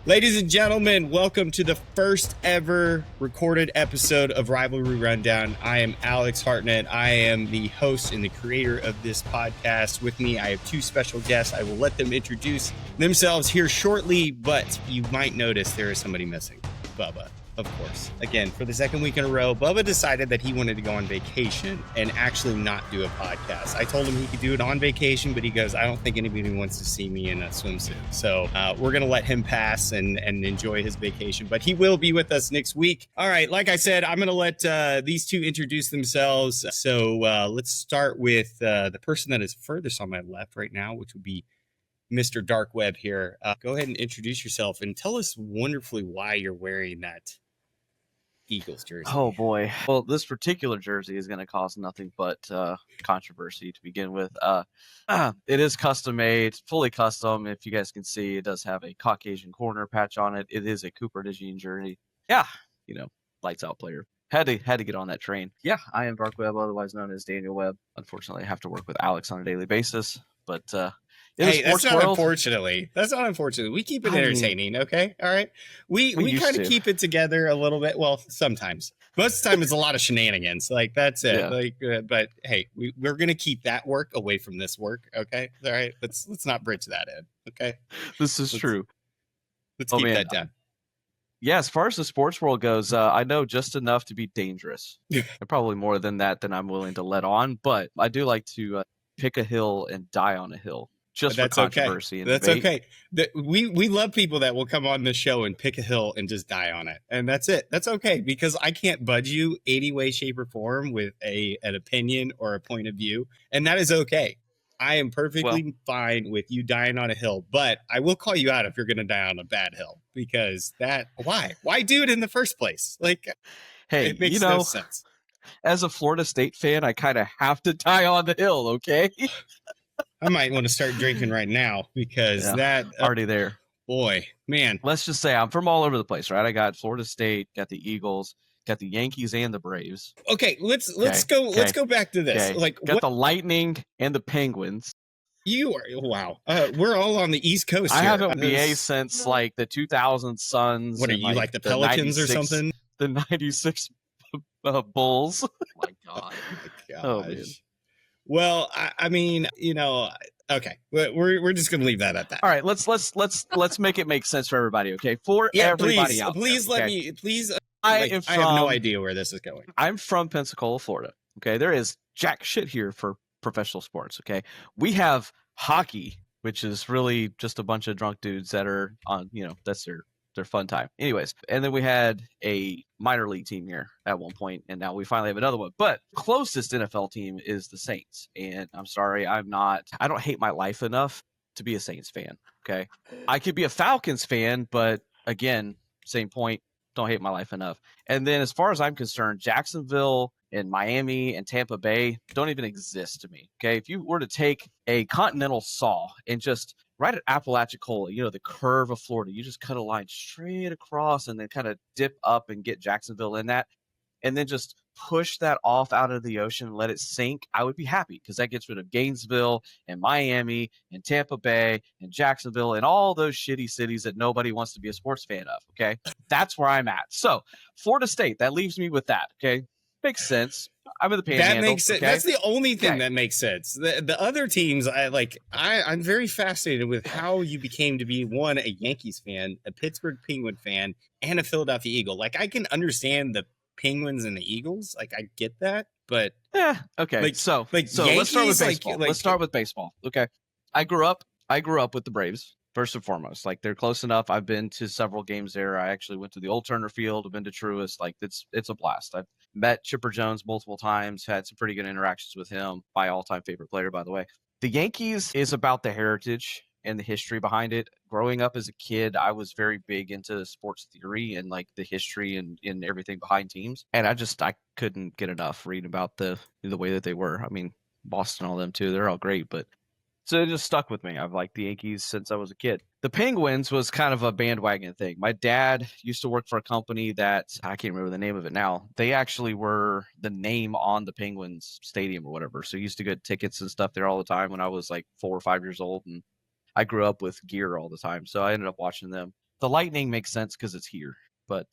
Ladies and gentlemen, welcome to the first ever recorded episode of Rivalry Rundown. I am Alex Hartnett. I am the host and the creator of this podcast. With me, I have two special guests. I will let them introduce themselves here shortly, but you might notice there is somebody missing. Bubba, of course. Again, for the second week in a row, Bubba decided that he wanted to go on vacation and actually not do a podcast. I told him he could do it on vacation, but he goes, I don't think anybody wants to see me in a swimsuit. So we're going to let him pass and enjoy his vacation, but he will be with us next week. All right, like I said, I'm going to let these two introduce themselves. So let's start with the person that is furthest on my left right now, which would be Mr. DarkWebb here. Go ahead and introduce yourself and tell us wonderfully why you're wearing that Eagles jersey. Oh boy. Well, this particular jersey is going to cause nothing but controversy to begin with. It is custom made, fully custom. If you guys can see, it does have a Caucasian corner patch on it. It is a Cooper DeJean jersey. Yeah, lights out player. Had to get on that train. Yeah, I am DarkWebb, otherwise known as Daniel Webb. Unfortunately, I have to work with Alex on a daily basis, but hey, that's not unfortunately. That's not unfortunate. We keep it entertaining, okay? All right. We kind of keep it together a little bit. Well, sometimes. Most of the time it's a lot of shenanigans. Like, that's it. Yeah. But hey, we're gonna keep that work away from this work, okay? All right. Let's not bridge that in, okay? This is true. Let's keep that down. Yeah, as far as the sports world goes, I know just enough to be dangerous. And probably more than that than I'm willing to let on. But I do like to pick a hill and die on a hill. Just for controversy. Okay. That's okay. We love people that will come on the show and pick a hill and just die on it. And that's it. That's okay, because I can't budge you any way, shape, or form with an opinion or a point of view. And that is okay. I am perfectly fine with you dying on a hill, but I will call you out if you're going to die on a bad hill, because why do it in the first place? Like, hey, it makes no sense. As a Florida State fan, I kind of have to die on the hill. Okay. I might want to start drinking right now, because that already there. Boy, man. Let's just say I'm from all over the place, right? I got Florida State, got the Eagles, got the Yankees and the Braves. Okay, let's go back to this. Okay. Like, got the Lightning and the Penguins. You are wow. We're all on the East Coast. I haven't BA since like the 2000 Suns. What are you, like the Pelicans or something? The 96 Bulls. Oh my God. Oh my gosh. Well, I mean, okay, we're just gonna leave that at that. All right, let's make it make sense for everybody. Okay, for everybody out please there, let me. Please, I have no idea where this is going. I'm from Pensacola, Florida. Okay, there is jack shit here for professional sports. Okay, we have hockey, which is really just a bunch of drunk dudes that are on. That's their fun time. Anyways, and then we had a minor league team here at one point, and now we finally have another one. But closest NFL team is the Saints. And I'm sorry, I don't hate my life enough to be a Saints fan. Okay. I could be a Falcons fan, but again, same point, don't hate my life enough. And then as far as I'm concerned, Jacksonville and Miami and Tampa Bay don't even exist to me. Okay. If you were to take a continental saw and just right at Apalachicola, the curve of Florida, you just cut a line straight across and then kind of dip up and get Jacksonville in that, and then just push that off out of the ocean and let it sink, I would be happy, because that gets rid of Gainesville and Miami and Tampa Bay and Jacksonville and all those shitty cities that nobody wants to be a sports fan of. Okay. That's where I'm at. So Florida State, that leaves me with that. Okay. Makes sense. I'm in the Panhandle. That makes sense. Okay? That's the only thing that makes sense. The other teams, I'm very fascinated with how you became to be a Yankees fan, a Pittsburgh Penguin fan, and a Philadelphia Eagle. Like, I can understand the Penguins and the Eagles. Like, I get that, but okay. So Yankees, let's start with baseball. Let's start with baseball. Okay. I grew up with the Braves. First and foremost, like, they're close enough. I've been to several games there. I actually went to the old Turner Field. I've been to Truist. Like, it's a blast. I've met Chipper Jones multiple times, had some pretty good interactions with him. My all-time favorite player, by the way. The Yankees is about the heritage and the history behind it. Growing up as a kid, I was very big into sports theory and like the history and everything behind teams. And I couldn't get enough reading about the way that they were. I mean, Boston, all them too. They're all great, but so it just stuck with me. I've liked the Yankees since I was a kid. The Penguins was kind of a bandwagon thing. My dad used to work for a company that, I can't remember the name of it now. They actually were the name on the Penguins stadium or whatever. So I used to get tickets and stuff there all the time when I was like 4 or 5 years old. And I grew up with gear all the time. So I ended up watching them. The Lightning makes sense because it's here. But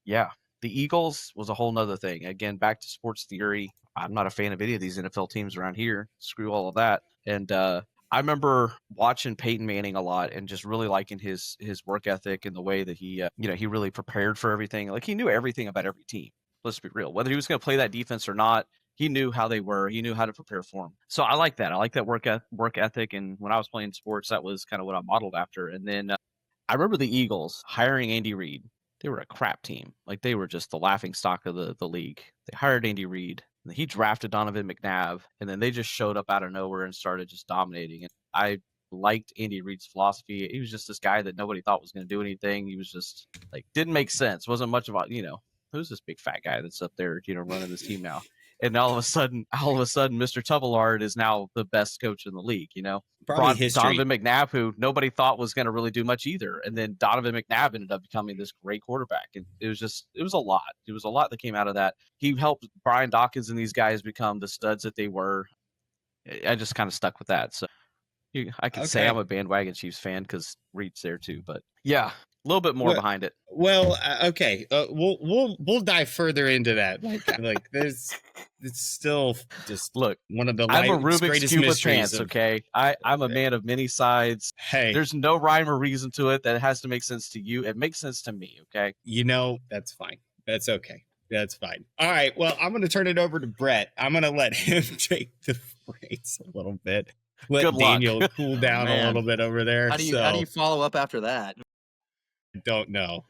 yeah, the Eagles was a whole nother thing. Again, back to sports theory. I'm not a fan of any of these NFL teams around here. Screw all of that. And I remember watching Peyton Manning a lot and just really liking his work ethic and the way that he he really prepared for everything. Like he knew everything about every team. Let's be real. Whether he was going to play that defense or not, he knew how they were. He knew how to prepare for them. So I like that. I like that work ethic. And when I was playing sports, that was kind of what I modeled after. And then I remember the Eagles hiring Andy Reid. They were a crap team. Like they were just the laughing stock of the league. They hired Andy Reid. And he drafted Donovan McNabb, and then they just showed up out of nowhere and started just dominating. And I liked Andy Reid's philosophy. He was just this guy that nobody thought was going to do anything. He was just like didn't make sense. Wasn't much about who's this big fat guy that's up there running this team now. And all of a sudden, Mr. Tuvelard is now the best coach in the league. Probably history. Donovan McNabb, who nobody thought was going to really do much either, and then Donovan McNabb ended up becoming this great quarterback. And it was a lot. It was a lot that came out of that. He helped Brian Dawkins and these guys become the studs that they were. I just kind of stuck with that. So I can say I'm a bandwagon Chiefs fan because Reed's there too. But yeah, a little bit more behind it. Well, okay, we'll dive further into that. Like there's it's still just one of the I'm a Rubik's greatest Cube with mysteries. Chance, okay, I'm a man of many sides. Hey, there's no rhyme or reason to it that has to make sense to you. It makes sense to me. Okay, that's fine. That's okay. That's fine. All right. Well, I'm going to turn it over to Brett. I'm going to let him take the reins a little bit. Let Daniel cool down a little bit over there. How do you follow up after that? I don't know.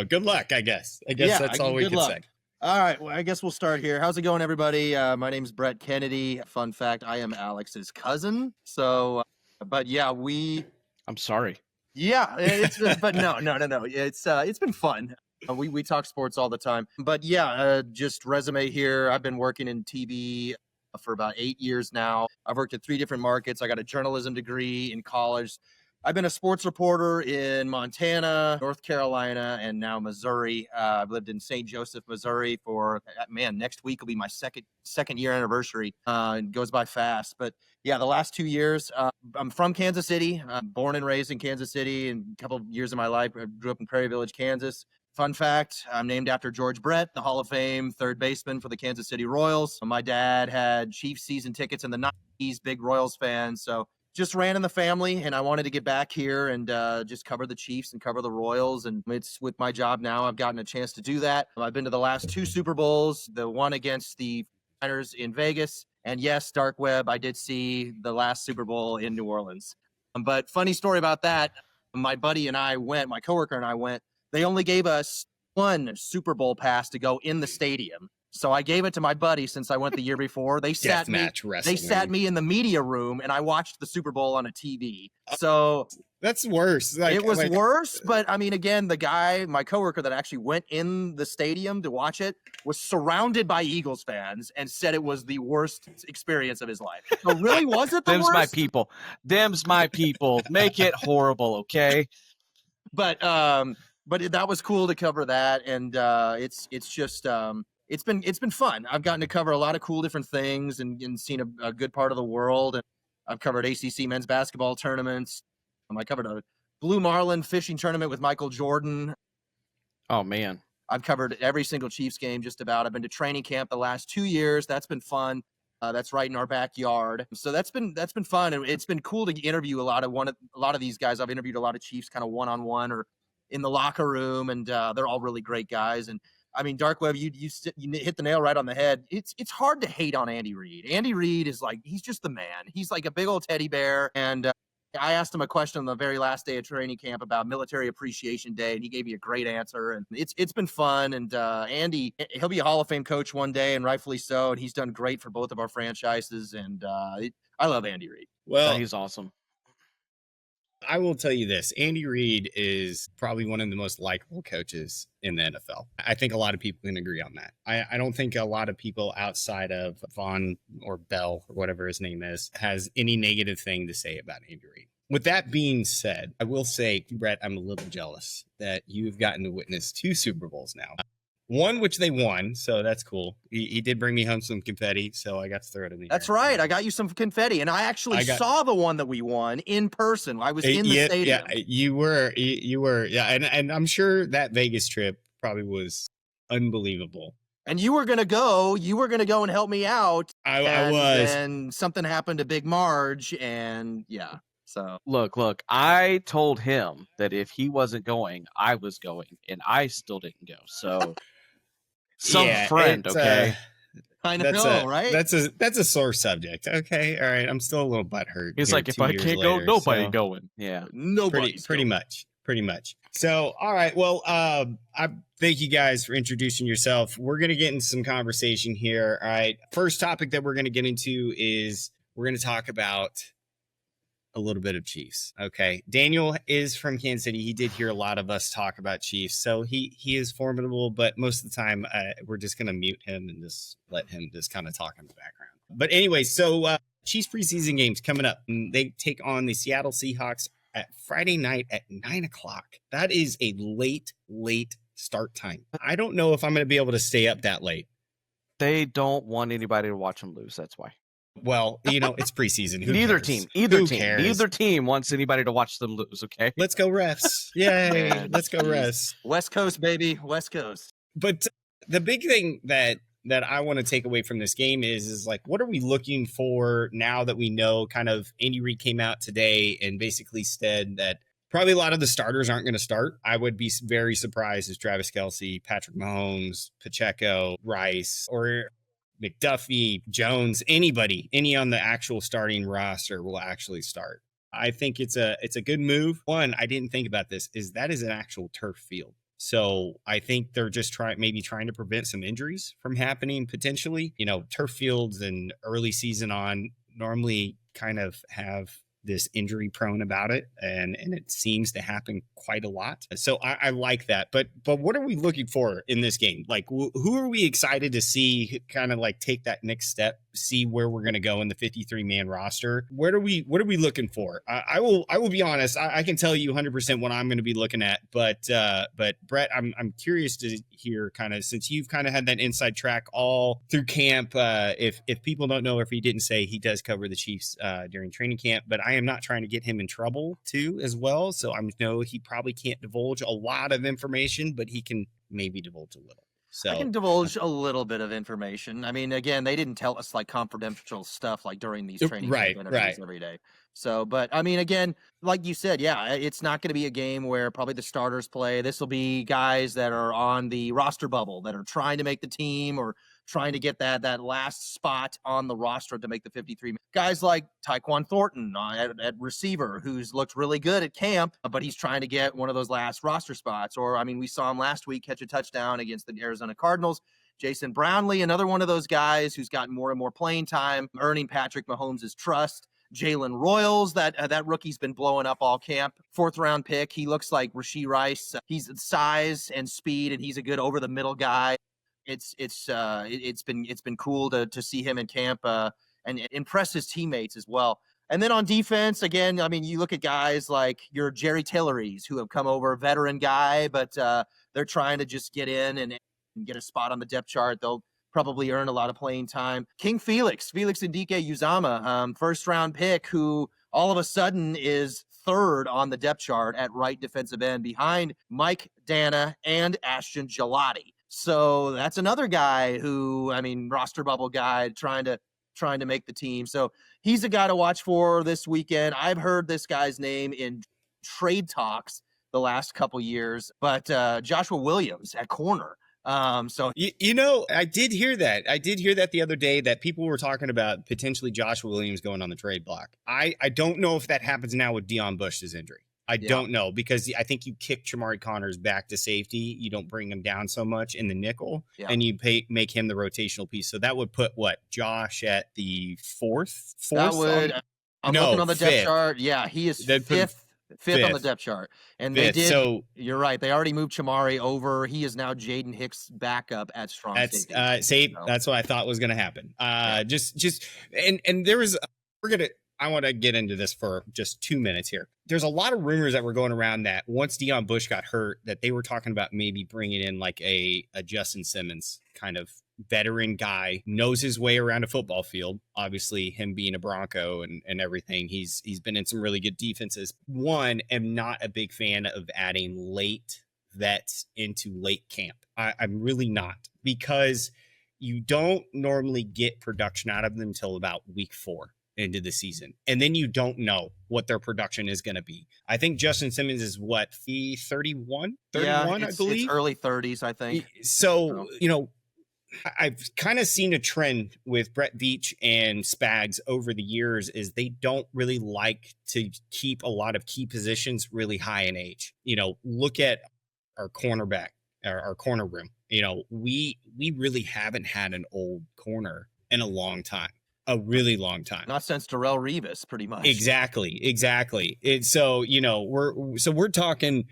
Good luck, I guess. That's all we can say. All right. Well, I guess we'll start here. How's it going, everybody? My name's Brett Kennedy. Fun fact, I am Alex's cousin. So, but yeah, I'm sorry. Yeah, but no. It's been fun. We talk sports all the time. But yeah, just resume here. I've been working in TV for about 8 years now. I've worked at 3 different markets. I got a journalism degree in college. I've been a sports reporter in Montana, North Carolina, and now Missouri. I've lived in St. Joseph, Missouri for, next week will be my second year anniversary. It goes by fast. But yeah, the last 2 years, I'm from Kansas City. I'm born and raised in Kansas City, and a couple of years of my life, I grew up in Prairie Village, Kansas. Fun fact, I'm named after George Brett, the Hall of Fame third baseman for the Kansas City Royals. My dad had Chiefs season tickets in the 90s, big Royals fan. So just ran in the family, and I wanted to get back here and just cover the Chiefs and cover the Royals. And it's with my job now, I've gotten a chance to do that. I've been to the last 2 Super Bowls, the one against the Niners in Vegas. And yes, DarkWebb, I did see the last Super Bowl in New Orleans. But funny story about that, my buddy and I went, my coworker and I went, they only gave us 1 Super Bowl pass to go in the stadium. So I gave it to my buddy since I went the year before. They sat me in the media room, and I watched the Super Bowl on a TV. So that's worse. It was worse, but I mean, again, the guy, my coworker that actually went in the stadium to watch it, was surrounded by Eagles fans and said it was the worst experience of his life. So really, was it the worst? Them's my people. Make it horrible, okay? But that was cool to cover that, and it's been fun. I've gotten to cover a lot of cool different things and seen a good part of the world. And I've covered ACC men's basketball tournaments. I covered a Blue Marlin fishing tournament with Michael Jordan. Oh man, I've covered every single Chiefs game just about. I've been to training camp the last 2 years. That's been fun. That's right in our backyard. So that's been fun, and it's been cool to interview a lot of these guys. I've interviewed a lot of Chiefs kind of one-on-one or in the locker room, and they're all really great guys. And I mean, DarkWebb, you hit the nail right on the head. It's hard to hate on Andy Reid. Andy Reid is he's just the man. He's like a big old teddy bear. And I asked him a question on the very last day of training camp about Military Appreciation Day, and he gave me a great answer. And it's been fun. And Andy, he'll be a Hall of Fame coach one day, and rightfully so. And he's done great for both of our franchises. And I love Andy Reid. Well, he's awesome. I will tell you this. Andy Reid is probably one of the most likable coaches in the NFL. I think a lot of people can agree on that. I don't think a lot of people outside of Vaughn or Bell or whatever his name is has any negative thing to say about Andy Reid. With that being said, I will say, Brett, I'm a little jealous that you've gotten to witness 2 Super Bowls now. One which they won, so that's cool. He did bring me home some confetti, so I got to throw it in the That's air. right. I got you some confetti, and I actually saw the one that we won in person. I was in the stadium. Yeah, you were. Yeah, and I'm sure that Vegas trip probably was unbelievable. And you were gonna go. You were gonna go and help me out. I was. And something happened to Big Marge, and yeah. So look. I told him that if he wasn't going, I was going, and I still didn't go. So, friend, okay. I know, right? That's a sore subject. Okay, all right. I'm still a little butthurt. It's like if I can't go, nobody going. Yeah, nobody. Pretty much. So, all right. Well, I thank you guys for introducing yourself. We're gonna get into some conversation here. All right. First topic that we're gonna get into is we're gonna talk about a little bit of Chiefs. Okay. Daniel is from Kansas City. He did hear a lot of us talk about Chiefs. So he is formidable, but most of the time we're just going to mute him and just let him just kind of talk in the background. But anyway, so Chiefs preseason games coming up. They take on the Seattle Seahawks at Friday night at 9:00. That is a late start time. I don't know if I'm going to be able to stay up that late. They don't want anybody to watch them lose. That's why. Well, it's preseason. Either team wants anybody to watch them lose. Okay, let's go refs. Yay, let's go refs. West Coast, baby, West Coast. But the big thing that I want to take away from this game is like, what are we looking for now that we know kind of Andy Reid came out today and basically said that probably a lot of the starters aren't going to start. I would be very surprised if Travis Kelce, Patrick Mahomes, Pacheco, Rice, or McDuffie, Jones, any on the actual starting roster will actually start. I think it's a good move. One, I didn't think about this, is that is an actual turf field. So I think they're just trying to prevent some injuries from happening potentially. Turf fields and early season on normally kind of have this injury prone about it, and it seems to happen quite a lot. So I like that. But what are we looking for in this game? Like, who are we excited to see kind of like take that next step, see where we're going to go in the 53-man roster? What are we looking for? I will be honest. I can tell you 100% what I'm going to be looking at. But Brett, I'm curious to hear kind of, since you've kind of had that inside track all through camp. If people don't know, if he didn't say, he does cover the Chiefs during training camp, but I am not trying to get him in trouble too as well. So I know he probably can't divulge a lot of information, but he can maybe divulge a little. So I can divulge a little bit of information. I mean, again, they didn't tell us like confidential stuff like during these training camp interviews every day. So, but I mean, again, like you said, yeah, it's not going to be a game where probably the starters play. This will be guys that are on the roster bubble that are trying to make the team or trying to get that last spot on the roster to make the 53. Guys like Tyquan Thornton at receiver, who's looked really good at camp, but he's trying to get one of those last roster spots. Or, I mean, we saw him last week catch a touchdown against the Arizona Cardinals. Jason Brownlee, another one of those guys who's gotten more and more playing time, earning Patrick Mahomes' trust. Jalen Royals, that rookie's been blowing up all camp. 4th round pick. He looks like Rashee Rice. He's size and speed, and he's a good over the middle guy. It's been cool to see him in camp and impress his teammates as well. And then on defense, again, I mean, you look at guys like your Jerry Tillery's who have come over, veteran guy, but they're trying to just get in and get a spot on the depth chart. They'll probably earn a lot of playing time. King Felix Ndike Uzama, 1st round pick, who all of a sudden is 3rd on the depth chart at right defensive end behind Mike Dana and Ashton Gelati. So that's another guy who, I mean, roster bubble guy trying to make the team. So he's a guy to watch for this weekend. I've heard this guy's name in trade talks the last couple years, but Joshua Williams at corner. So I did hear that. I did hear that the other day, that people were talking about potentially Joshua Williams going on the trade block. I don't know if that happens now with Deion Bush's injury. I don't know, because I think you kick Shamari Connors back to safety. You don't bring him down so much in the nickel, and you make him the rotational piece. So that would put Josh at the fourth. That would. I'm looking on the depth chart. Yeah, he is fifth on the depth chart. And they did. So you're right. They already moved Shamari over. He is now Jaden Hicks' backup at strong safety. That's what I thought was going to happen. And there was, we're going to I want to get into this for just 2 minutes here. There's a lot of rumors that were going around that once Deion Bush got hurt, that they were talking about maybe bringing in like a Justin Simmons kind of veteran guy, knows his way around a football field. Obviously, him being a Bronco and everything, he's been in some really good defenses. One, am not a big fan of adding late vets into late camp. I'm really not, because you don't normally get production out of them until about week 4 into the season. And then you don't know what their production is going to be. I think Justin Simmons is what, 31, Yeah, I believe. It's early 30s, I think. So, I've kind of seen a trend with Brett Veach and Spags over the years is they don't really like to keep a lot of key positions really high in age. Look at our cornerback, our corner room. We really haven't had an old corner in a long time. A really long time. Not since Darrelle Revis, pretty much. Exactly. And so, we're talking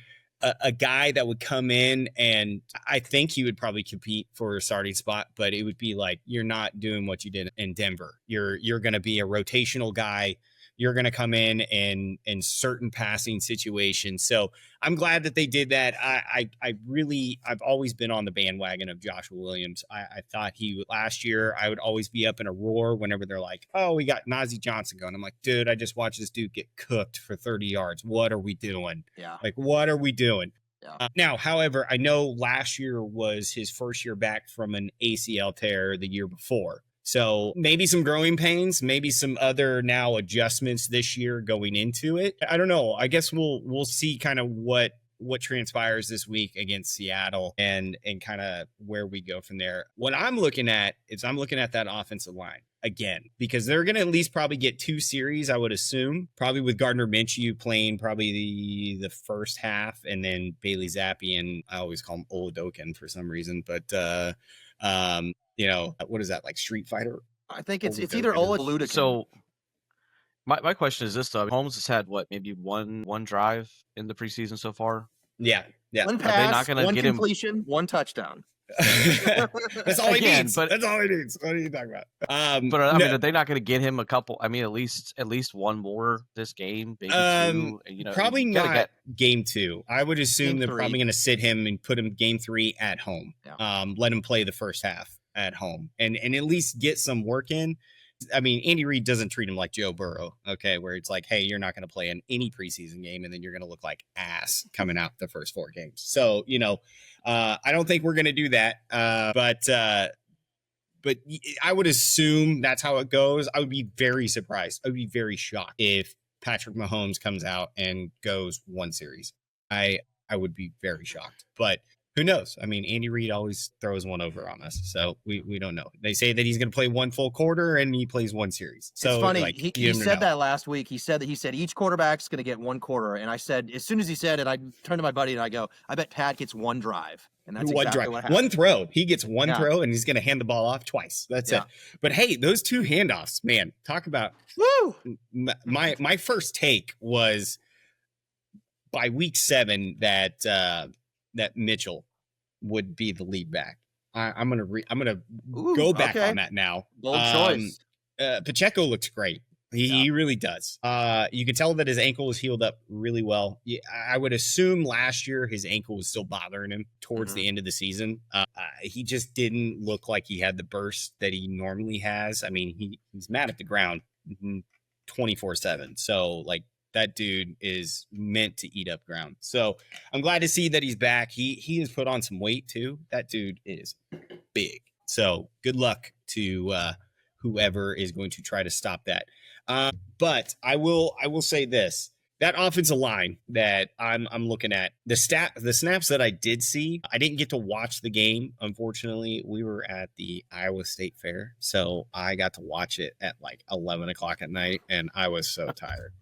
a guy that would come in, and I think he would probably compete for a starting spot, but it would be like, you're not doing what you did in Denver. You're going to be a rotational guy. You're going to come in certain passing situations. So I'm glad that they did that. I've always been on the bandwagon of Joshua Williams. I thought last year, I would always be up in a roar whenever they're like, oh, we got Najee Johnson going. I'm like, dude, I just watched this dude get cooked for 30 yards. What are we doing? Yeah. Like, what are we doing? Yeah. Now, however, I know last year was his first year back from an ACL tear the year before. So maybe some growing pains, maybe some other now adjustments this year going into it. I don't know. I guess we'll see kind of what transpires this week against Seattle and kind of where we go from there. What I'm looking at is that offensive line again, because they're going to at least probably get 2 series, I would assume, probably with Gardner Minshew playing probably the first half, and then Bailey Zappi, and I always call him Oladokin for some reason, but what is that, like Street Fighter? I think it's either Ola or Ludican. So my question is this, though. Holmes has had maybe one drive in the preseason so far? Yeah. One pass, one completion, one touchdown. That's all he needs. That's all he needs. What are you talking about? But I mean, are they not going to get him a couple? I mean, at least one more this game, maybe 2. Probably not game 2. I would assume they're probably going to sit him and put him game 3 at home. Yeah. Let him play the first half at home and at least get some work in. I mean, Andy Reid doesn't treat him like Joe Burrow, okay, where it's like, hey, you're not going to play in any preseason game and then you're going to look like ass coming out the first 4 games. So, I don't think we're going to do that. But I would assume that's how it goes. I would be very surprised. I would be very shocked if Patrick Mahomes comes out and goes 1 series. I would be very shocked, but who knows? I mean, Andy Reid always throws one over on us, so we don't know. They say that he's going to play 1 full quarter and he plays 1 series. So it's funny. He said that last week. He said each quarterback's going to get 1 quarter, and I said, as soon as he said it, I turned to my buddy and I go, I bet Pat gets 1 drive. And that's exactly what happened. 1 throw. He gets 1 throw, and he's going to hand the ball off twice. That's it. But hey, those 2 handoffs, man, talk about. Woo! My first take was by week 7 that Mitchell would be the lead back. I'm gonna go back on that now. Bold choice. Pacheco looks great. He really does. You can tell that his ankle was healed up really well. I would assume last year his ankle was still bothering him towards the end of the season. He just didn't look like he had the burst that he normally has. I mean, he's mad at the ground 24/7. So like, that dude is meant to eat up ground. So I'm glad to see that he's back. He has put on some weight too. That dude is big. So good luck to whoever is going to try to stop that. But I will say this. That offensive line that I'm looking at, the snaps that I did see, I didn't get to watch the game. Unfortunately, we were at the Iowa State Fair, so I got to watch it at like 11 o'clock at night, and I was so tired.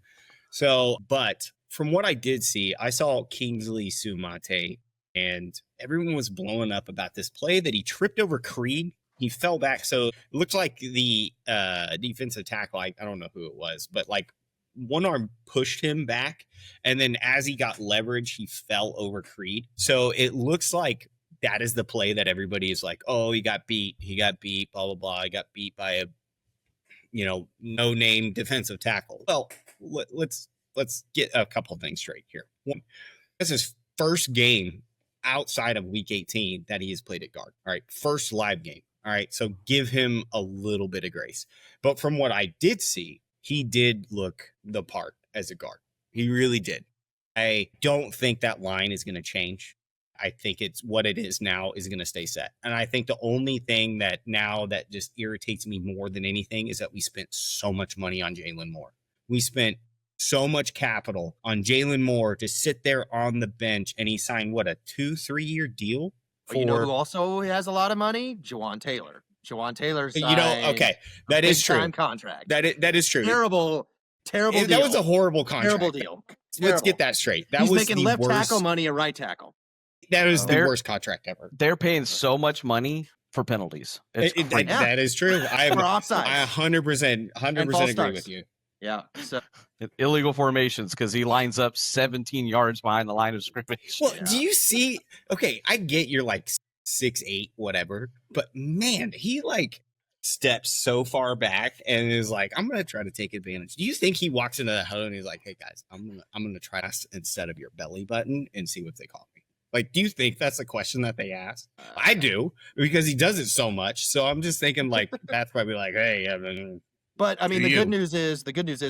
So, but from what I did see, I saw Kingsley Sumate, and everyone was blowing up about this play that he tripped over Creed. He fell back. So it looked like the defensive tackle, I don't know who it was, but like one arm pushed him back. And then as he got leverage, he fell over Creed. So it looks like that is the play that everybody is like, oh, he got beat, blah, blah, blah. He got beat by no name defensive tackle. Well, let's get a couple things straight here. One, this is his first game outside of week 18 that he has played at guard. All right. First live game. All right. So give him a little bit of grace. But from what I did see, he did look the part as a guard. He really did. I don't think that line is going to change. I think it's what it is now is going to stay set. And I think the only thing that now that just irritates me more than anything is that we spent so much money on Jalen Moore. We spent so much capital on Jalen Moore to sit there on the bench, and he signed a 2-3 year deal. But you know who also has a lot of money? Jawan Taylor. Jawan Taylor signed okay, that is true. Contract. That is true. Terrible deal. That was a horrible contract. Terrible deal. Let's get that straight. He's was making left tackle money at right tackle. That is the worst contract ever. They're paying so much money for penalties. That is true. I 100% agree with you. Yeah. So illegal formations because he lines up 17 yards behind the line of scrimmage. Well, do you see? Okay, I get you're like 6'8", whatever, but man, he steps so far back and is like, I'm gonna try to take advantage. Do you think he walks into the huddle and he's like, hey guys, I'm gonna try this instead of your belly button and see what they call me? Do you think that's a question that they ask? I do, because he does it so much. So I'm just thinking that's probably hey. But I mean, the good news is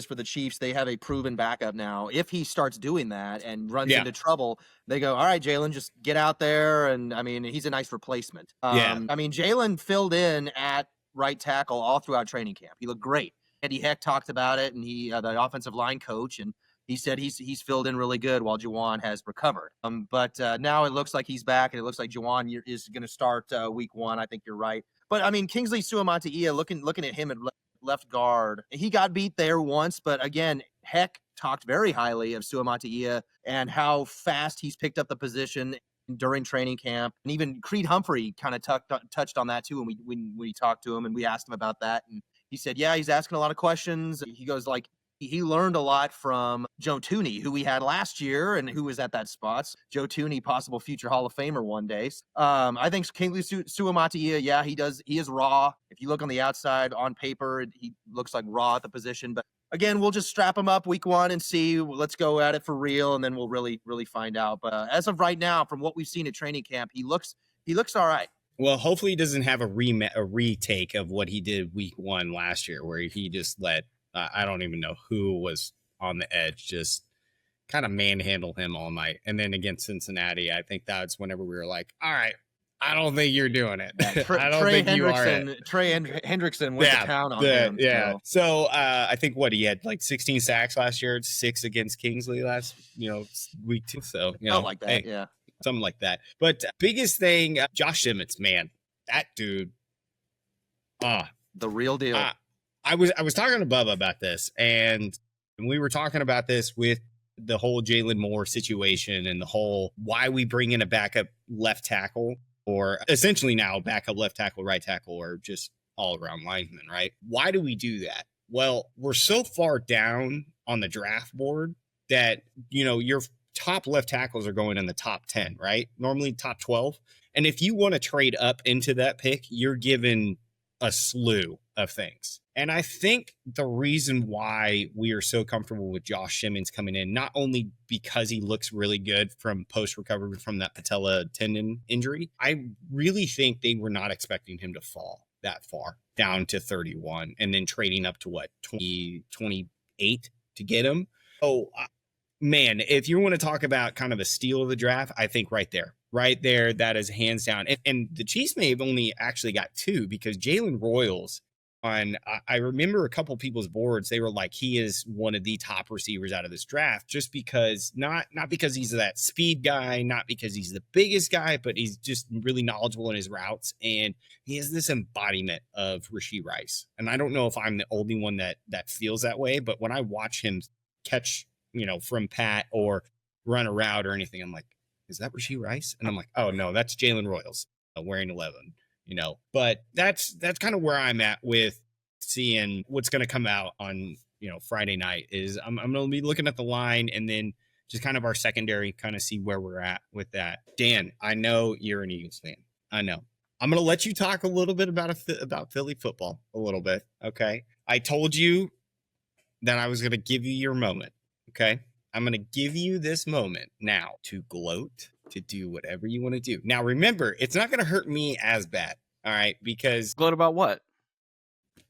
for the Chiefs, they have a proven backup now. If he starts doing that and runs into trouble, they go, all right, Jalen, just get out there. And I mean, he's a nice replacement. I mean, Jalen filled in at right tackle all throughout training camp. He looked great. Eddie Heck talked about it, and he, the offensive line coach, and he said he's filled in really good while Juwan has recovered. But now it looks like he's back, and it looks like Juwan is going to start week 1. I think you're right. But I mean, Kingsley Suamataia, looking at him at left guard, he got beat there once, but again, Heck talked very highly of Suamataia and how fast he's picked up the position during training camp. And even Creed Humphrey kind of touched on that too when we talked to him and we asked him about that. And he said, yeah, he's asking a lot of questions. He goes he learned a lot from Joe Tooney, who we had last year and who was at that spot. Joe Tooney, possible future Hall of Famer one day. I think Kingsley Suamataia, yeah, he is raw. If you look on the outside, on paper, he looks like raw at the position. But again, we'll just strap him up week 1 and see. Let's go at it for real, and then we'll really, really find out. But as of right now, from what we've seen at training camp, he looks all right. Well, hopefully he doesn't have a retake of what he did week 1 last year, where he just let I don't even know who was on the edge, just kind of manhandle him all night. And then against Cincinnati, I think that's whenever we were like, all right, I don't think you're doing it. I don't think you are it. Trey Hendrickson went to town on him. Yeah. So I think he had 16 sacks last year, 6 against Kingsley last, week 2. So, like that. Hey, yeah. Something like that. But biggest thing, Josh Simmons, man, that dude. The real deal. I was talking to Bubba about this, and we were talking about this with the whole Jalen Moore situation and the whole why we bring in a backup left tackle, or essentially now backup left tackle, right tackle, or just all around lineman, right? Why do we do that? Well, we're so far down on the draft board that, your top left tackles are going in the top 10, right? Normally top 12. And if you want to trade up into that pick, you're given a slew of things. And I think the reason why we are so comfortable with Josh Simmons coming in, not only because he looks really good from post-recovery from that patella tendon injury, I really think they were not expecting him to fall that far down to 31 and then trading up to 28 to get him. Oh, man, if you want to talk about kind of a steal of the draft, I think right there, that is hands down. And the Chiefs may have only actually got 2 because Jalen Royals I remember a couple people's boards, they were like, he is one of the top receivers out of this draft, just because not because he's that speed guy, not because he's the biggest guy, but he's just really knowledgeable in his routes. And he has this embodiment of Rashee Rice. And I don't know if I'm the only one that feels that way, but when I watch him catch, from Pat or run a route or anything, I'm like, is that Rashee Rice? And I'm like, oh no, that's Jalen Royals wearing 11. But that's kind of where I'm at with seeing what's going to come out on, Friday night is I'm going to be looking at the line and then just kind of our secondary, kind of see where we're at with that. Dan, I know you're an Eagles fan. I know. I'm going to let you talk a little bit about Philly football a little bit. Okay. I told you that I was going to give you your moment. Okay. I'm going to give you this moment now to gloat, to do whatever you want to do. Now, remember, it's not going to hurt me as bad. All right. Because Gloat about what?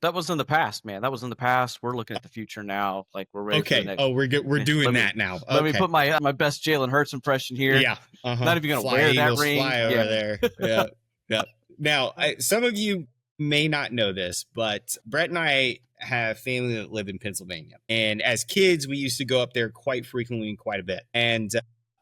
That was in the past, man. That was in the past. We're looking at the future now. Like we're ready for the next. Oh, we're good. We're doing that now. Okay. Let me put my best Jalen Hurts impression here. Yeah. Not even going to wear that ring. Fly over there. Yeah. Yeah. Now, some of you may not know this, but Brett and I have family that live in Pennsylvania. And as kids, we used to go up there quite frequently and quite a bit. And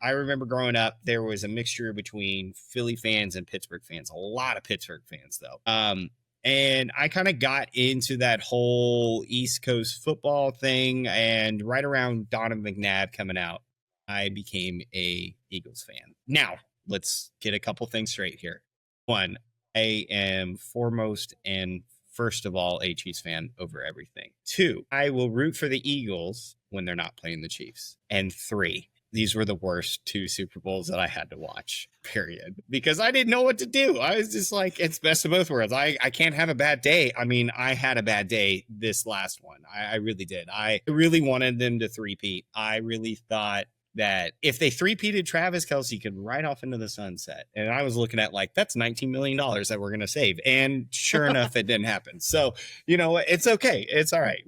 I remember growing up, there was a mixture between Philly fans and Pittsburgh fans. A lot of Pittsburgh fans, though. And I kind of got into that whole East Coast football thing. And right around Donovan McNabb coming out, I became a Eagles fan. Now, let's get a couple things straight here. One, I am foremost and first of all a Chiefs fan over everything. Two, I will root for the Eagles when they're not playing the Chiefs. And three, these were the worst 2 Super Bowls that I had to watch, period. Because I didn't know what to do. I was just like, it's best of both worlds. I can't have a bad day. I mean, I had a bad day this last one. I really did. I really wanted them to three-peat. I really thought that if they three-peated, Travis Kelce could ride off into the sunset. And I was looking at like, that's $19 million that we're going to save. And sure enough, it didn't happen. So, it's okay. It's all right.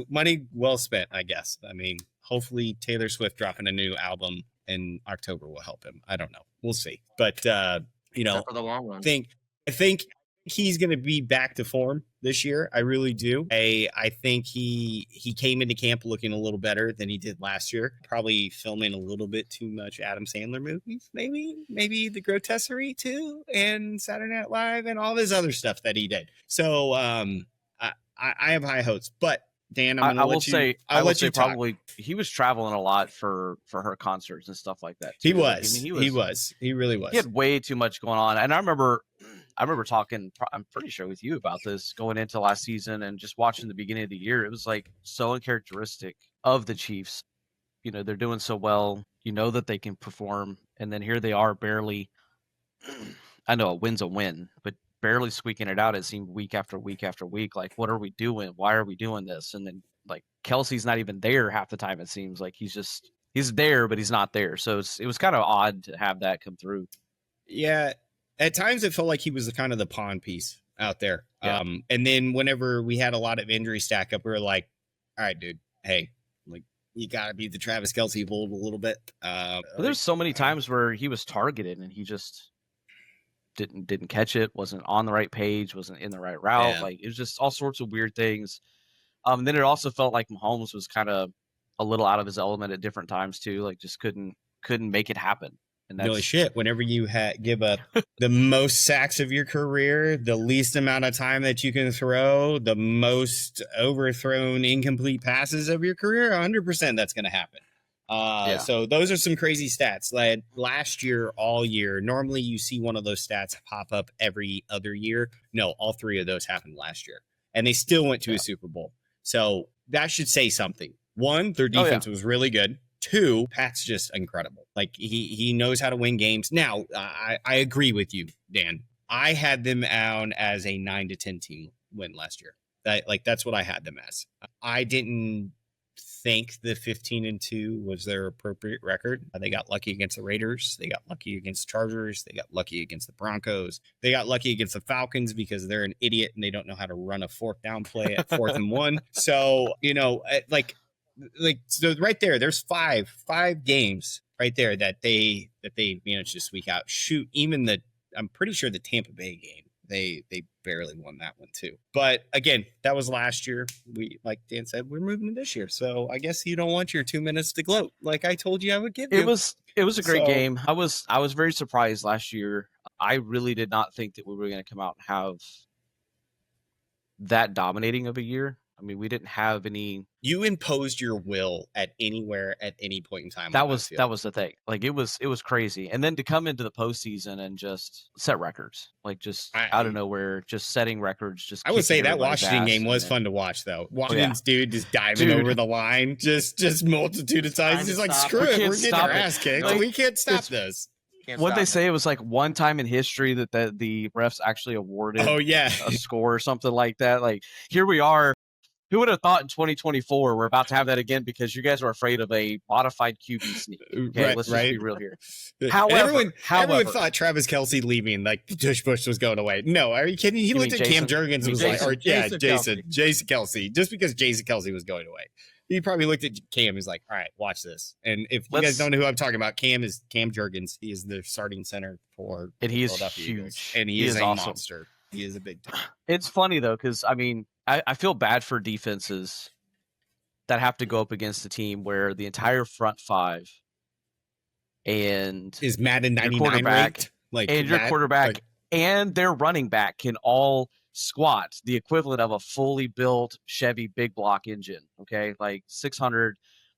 Money well spent, I guess. I mean, hopefully Taylor Swift dropping a new album in October will help him. I don't know. We'll see. But, for the long run. I think he's going to be back to form this year. I really do. I think he came into camp looking a little better than he did last year. Probably filming a little bit too much Adam Sandler movies, maybe The Grotesserie too, and Saturday Night Live and all this other stuff that he did. So I have high hopes, but Dan, I will say probably he was traveling a lot for her concerts and stuff like that too. He was. He really was. He had way too much going on. And I remember talking, I'm pretty sure with you about this going into last season and just watching the beginning of the year. It was like so uncharacteristic of the Chiefs. They're doing so well, that they can perform. And then here they are barely, I know a win's a win, but barely squeaking it out. It seemed week after week after week. Like, what are we doing? Why are we doing this? And then like Kelsey's not even there half the time. It seems like he's there, but he's not there. So it was kind of odd to have that come through. Yeah. At times it felt like he was kind of the pawn piece out there. Yeah. And then whenever we had a lot of injury stack up, we were like, all right, dude, hey, like you got to be the Travis Kelce mold a little bit. There's so many times where he was targeted and he just didn't catch it, wasn't on the right page, wasn't in the right route. Yeah. Like it was just all sorts of weird things. Then it also felt like Mahomes was kind of a little out of his element at different times too. Like just couldn't make it happen. And that's really shit. Whenever you give up the most sacks of your career, the least amount of time that you can throw, the most overthrown incomplete passes of your career, 100% that's going to happen. So those are some crazy stats. Like last year, all year, normally you see one of those stats pop up every other year. No, all 3 of those happened last year, and they still went to a Super Bowl. So that should say something. 1, their defense was really good. 2, Pat's just incredible. Like he knows how to win games. Now, I agree with you, Dan. I had them out as a 9-10 team win last year. That's what I had them as. I didn't think the 15-2 was their appropriate record. They got lucky against the Raiders. They got lucky against the Chargers. They got lucky against the Broncos. They got lucky against the Falcons because they're an idiot and they don't know how to run a 4th down play at 4th and 1. So, so right there, there's five games right there that they managed to squeak out. Shoot, even I'm pretty sure the Tampa Bay game, they barely won that one too. But again, that was last year. We, like Dan said, we're moving to this year. So I guess you don't want your 2 minutes to gloat, like I told you I would give you. It was a great game. I was very surprised last year. I really did not think that we were going to come out and have that dominating of a year. I mean, we didn't have any. You imposed your will at anywhere at any point in time. That was the thing. Like it was crazy. And then to come into the postseason and just set records, like just out of nowhere, just setting records. Just I would say that Washington game was fun to watch, though. Washington's dude just diving over the line, just multitude of times. He's like, screw it, we're getting our ass kicked. Like, we can't stop this. What they say, it was like one time in history that the refs actually awarded a score or something like that. Like here we are. Who would have thought in 2024 we're about to have that again because you guys are afraid of a modified QB sneak? Okay, let's just be real here. However, everyone thought Travis Kelce leaving, like the tush push was going away. No, are you kidding? He looked at Cam Jurgens and was like, Jason Kelce, just because Jason Kelce was going away. He probably looked at Cam. He's like, all right, watch this. And if you guys don't know who I'm talking about, Cam Jurgens. He is the starting center for and he is huge. And he is a awesome monster. He is a big time. It's funny though, because I mean, I feel bad for defenses that have to go up against a team where the entire front five and is Madden 99 ranked, like, and your quarterback and their running back can all squat the equivalent of a fully built Chevy big block engine. Okay, like 600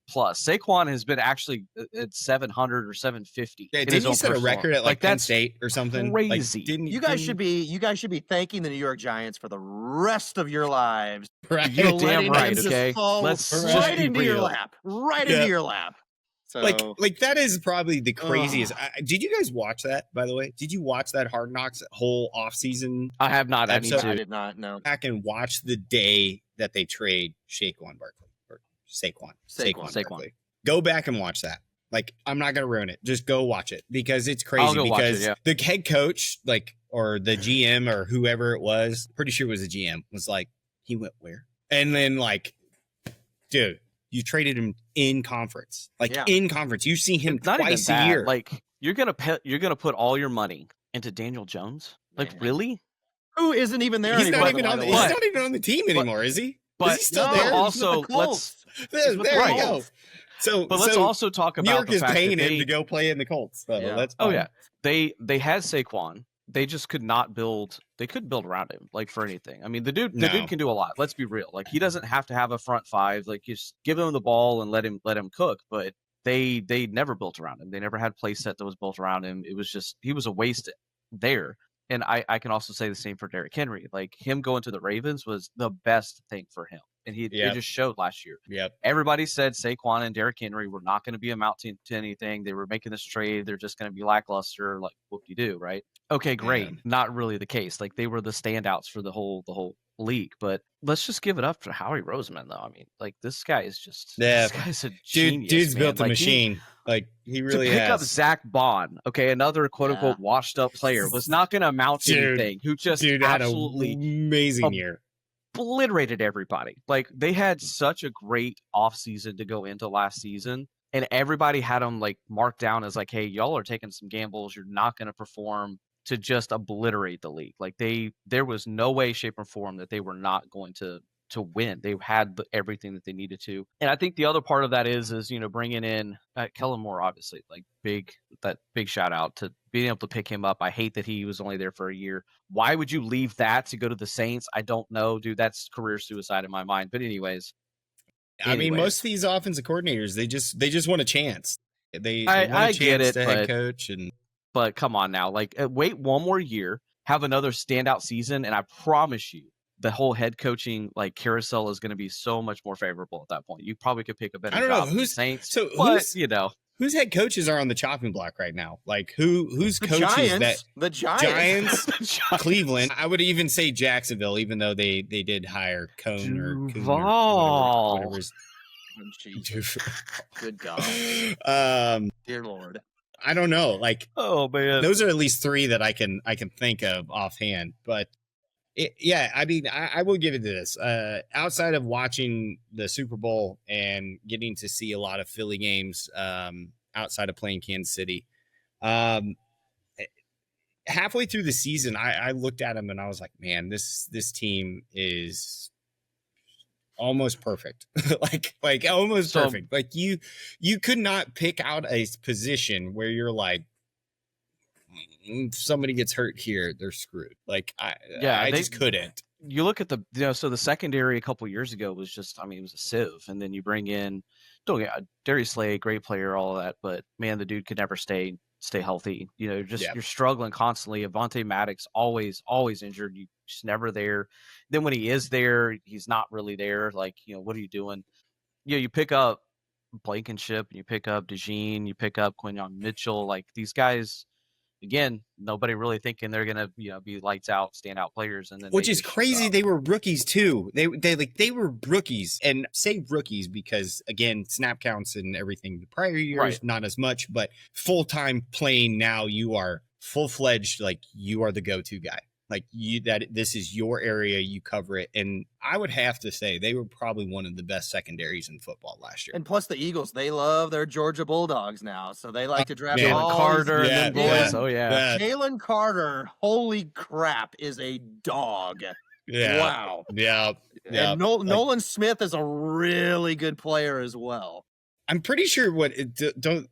plus. Saquon has been actually at 700 or 750. Yeah, didn't he set a record at like Penn State or something? Crazy. Like, you guys should be thanking the New York Giants for the rest of your lives. Right. You're damn right. Okay, let's right into your lap. Right into your lap. So, like that is probably the craziest. Did you guys watch that, by the way? Did you watch that Hard Knocks whole offseason? I have not. I did not. No. Back and watch the day that they trade Saquon Barkley or Saquon. Go back and watch that. Like, I'm not gonna ruin it. Just go watch it because it's crazy. Because the head coach, like, or the GM or whoever it was, pretty sure it was the GM, was like, he went where? And then like, dude. You traded him in conference, in conference. You see him twice a year. Like you're gonna put all your money into Daniel Jones. Like really? Who isn't even there? He's anymore, not even on the team anymore, is he? But is he still there? Also, there you go. But let's also talk about New York the is fact paying that him to go play in the Colts. So that's fine. Oh yeah, they had Saquon. They just could not build. They couldn't build around him, like, for anything. I mean, the dude can do a lot. Let's be real. Like, he doesn't have to have a front five. Like, just give him the ball and let him cook. But they never built around him. They never had play set that was built around him. It was just he was a waste there. And I can also say the same for Derrick Henry. Like, him going to the Ravens was the best thing for him. And it just showed last year. Yep. Everybody said Saquon and Derrick Henry were not going to be amounting to anything. They were making this trade. They're just going to be lackluster, like whoop-de-doo, right? Okay, great. Man. Not really the case. Like, they were the standouts for the whole league. But let's just give it up for Howie Roseman, though. I mean, like, this guy is just this guy's a genius. Dude's man. built a like, machine. He really to pick has. up Zach Bond, okay, another quote unquote washed up player, was not going to amount to anything. Who just absolutely had an amazing year. Obliterated everybody. Like, they had such a great offseason to go into last season, and everybody had them like marked down as like, hey, y'all are taking some gambles. You're not going to perform, to just obliterate the league. Like, there was no way, shape, or form that they were not going to win. They had everything that they needed to. And I think the other part of that is bringing in Kellen Moore, obviously, like big shout out to being able to pick him up. I hate that he was only there for a year. Why would you leave that to go to the Saints? I don't know, dude. That's career suicide in my mind. But anyways. I mean, most of these offensive coordinators, they just want a chance. They want I a chance get it, to head coach. But come on now, like, wait one more year, have another standout season, and I promise you, the whole head coaching like carousel is going to be so much more favorable at that point. You probably could pick a better job than the Saints. So whose head coaches are on the chopping block right now? Like who's coaches Giants, that Giants, Cleveland. I would even say Jacksonville, even though they did hire Cone or whatever. Good God. Dear Lord. I don't know. Like, oh man, those are at least three that I can think of offhand. But I mean, I will give it to this. Outside of watching the Super Bowl and getting to see a lot of Philly games, outside of playing Kansas City, halfway through the season, I looked at them and I was like, man, this team is almost perfect. like almost perfect. Like you could not pick out a position where you're like, if somebody gets hurt here, they're screwed. Like I just couldn't. You look at the so the secondary a couple years ago was just, I mean, it was a sieve, and then you bring in Darius Slay, great player, all of that, but man, the dude could never stay healthy. You're struggling constantly. Avonte Maddox always injured. You just never there. Then when he is there, he's not really there. Like, what are you doing? You pick up Blankenship, you pick up DeJean, you pick up Quinyon Mitchell. Like, these guys, again, nobody really thinking they're gonna be lights out, stand out players, and then which they is just crazy. show up. They were rookies too. They were rookies, and say rookies because again, snap counts and everything. The prior years, Right. not as much, but full time playing now, you are full fledged. Like you are the go to guy. Like this is your area, you cover it. And I would have to say they were probably one of the best secondaries in football last year. And plus the Eagles, they love their Georgia Bulldogs now. So they like to draft man. Jalen all Carter these- and them boys. Oh yeah. Jalen Carter, holy crap, is a dog. Yeah. Wow. Yeah. And Nolan Smith is a really good player as well. I'm pretty sure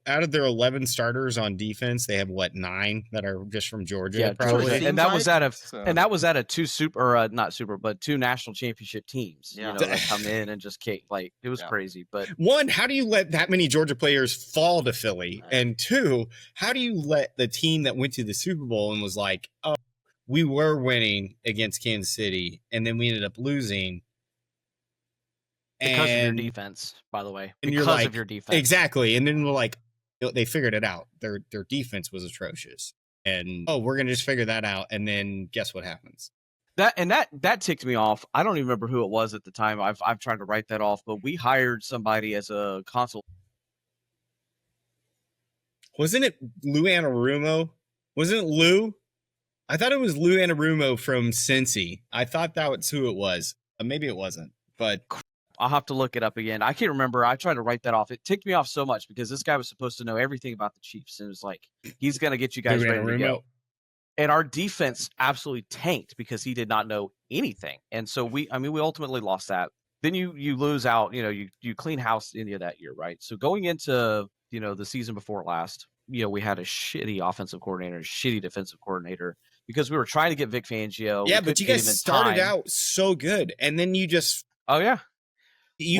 out of their 11 starters on defense, they have 9 that are just from Georgia. Yeah, probably. Georgia. And that was Seems out of two national championship teams. Yeah. That come in and just kick. Like it was crazy. But one, how do you let that many Georgia players fall to Philly? Right. And two, how do you let the team that went to the Super Bowl and was like, oh, we were winning against Kansas City, and then we ended up losing. because of your defense, by the way. And Because of your defense. Exactly. And then we're like, they figured it out. Their defense was atrocious. And we're gonna just figure that out. And then guess what happens? That ticked me off. I don't even remember who it was at the time. I've tried to write that off, but we hired somebody as a consul. Wasn't it Lou Anarumo? Wasn't it Lou? I thought it was Lou Anarumo from Cincy. I thought that was who it was. Maybe it wasn't, but I'll have to look it up again. I can't remember. I tried to write that off. It ticked me off so much because this guy was supposed to know everything about the Chiefs. And it was like, he's going to get you guys Lou ready to Anarumo. go. And our defense absolutely tanked because he did not know anything. And so we ultimately lost that. Then you lose out, you clean house India that year, right? So going into, the season before last, we had a shitty offensive coordinator, a shitty defensive coordinator because we were trying to get Vic Fangio. Yeah, but you guys started out so good. And then you just, oh yeah.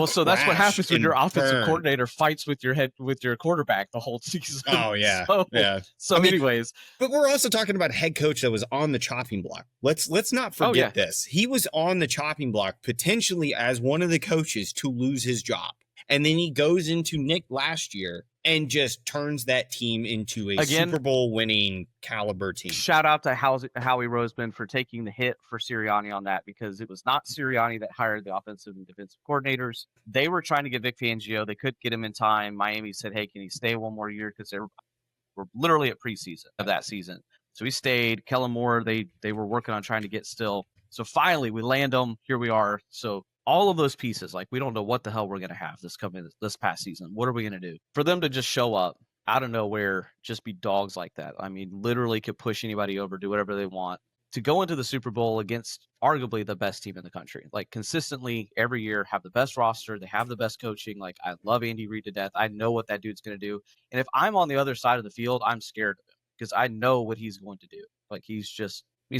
So that's what happens when your offensive burn. coordinator fights with your quarterback the whole season. Oh yeah, yeah. So, anyways, but we're also talking about a head coach that was on the chopping block. Let's not forget this. He was on the chopping block potentially as one of the coaches to lose his job, and then he goes into Nick last year and just turns that team into a Super Bowl winning caliber team. Shout out to Howie Roseman for taking the hit for Sirianni on that because it was not Sirianni that hired the offensive and defensive coordinators. They were trying to get Vic Fangio. They couldn't get him in time. Miami said, hey, can he stay one more year? Because they were literally at preseason of that season. So he stayed. Kellen Moore, they were working on trying to get still. So finally, we land him. Here we are. So all of those pieces, like we don't know what the hell we're going to have this past season. What are we going to do? For them to just show up out of nowhere, just be dogs like that. I mean, literally could push anybody over, do whatever they want. To go into the Super Bowl against arguably the best team in the country, like consistently every year have the best roster. They have the best coaching. Like I love Andy Reid to death. I know what that dude's going to do. And if I'm on the other side of the field, I'm scared of him because I know what he's going to do. Like he's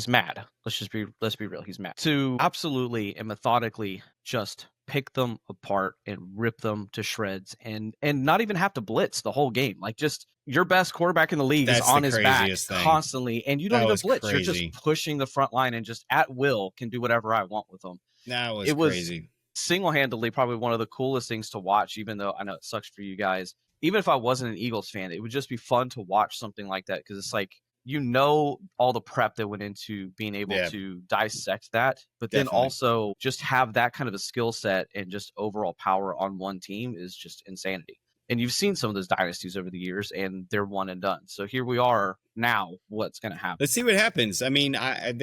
mad. Let's be real. He's mad. To absolutely and methodically just pick them apart and rip them to shreds and not even have to blitz the whole game. Like just your best quarterback in the league is on his back constantly and you don't even blitz. You're just pushing the front line and just at will can do whatever I want with them. It was crazy. Single-handedly probably one of the coolest things to watch, even though I know it sucks for you guys. Even if I wasn't an Eagles fan, it would just be fun to watch something like that because it's like, all the prep that went into being able to dissect that, but then also just have that kind of a skill set and just overall power on one team is just insanity. And you've seen some of those dynasties over the years and they're one and done. So here we are now. What's going to happen? Let's see what happens. I mean, I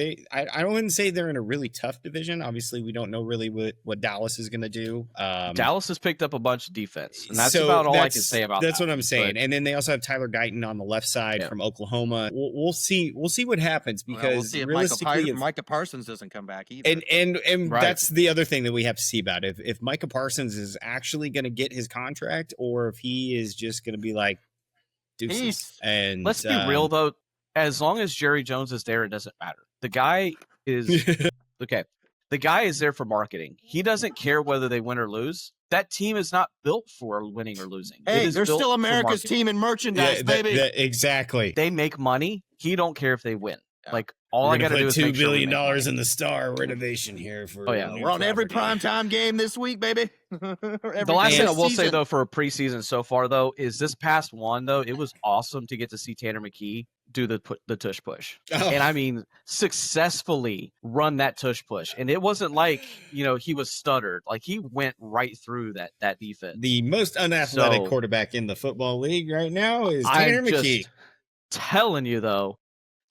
wouldn't say they're in a really tough division. Obviously, we don't know really what Dallas is going to do. Dallas has picked up a bunch of defense, and that's about all I can say about that. That's what I'm saying. And then they also have Tyler Guyton on the left side from Oklahoma. We'll see what happens because we'll see if realistically, Micah Parsons doesn't come back either. And that's the other thing that we have to see about if Micah Parsons is actually going to get his contract or if he is just going to be like, deuces. And let's be real though, as long as Jerry Jones is there, it doesn't matter. The guy is okay. The guy is there for marketing. He doesn't care whether they win or lose. That team is not built for winning or losing. Hey, they're still America's team in merchandise, baby. Exactly. They make money. He don't care if they win. Yeah. Like all We're I got to gonna do put is $2 make sure we billion make money. in the star renovation here for. Oh, yeah. a new We're on every property. primetime game this week, baby. The last thing I will say season. though for a preseason so far though is this past one though it was awesome to get to see Tanner McKee do the tush push, Oh. and I mean successfully run that tush push, and it wasn't like he was stuttered, like he went right through that defense. The most unathletic So- quarterback in the football league right now is I'm Tanner McKee. just telling you though,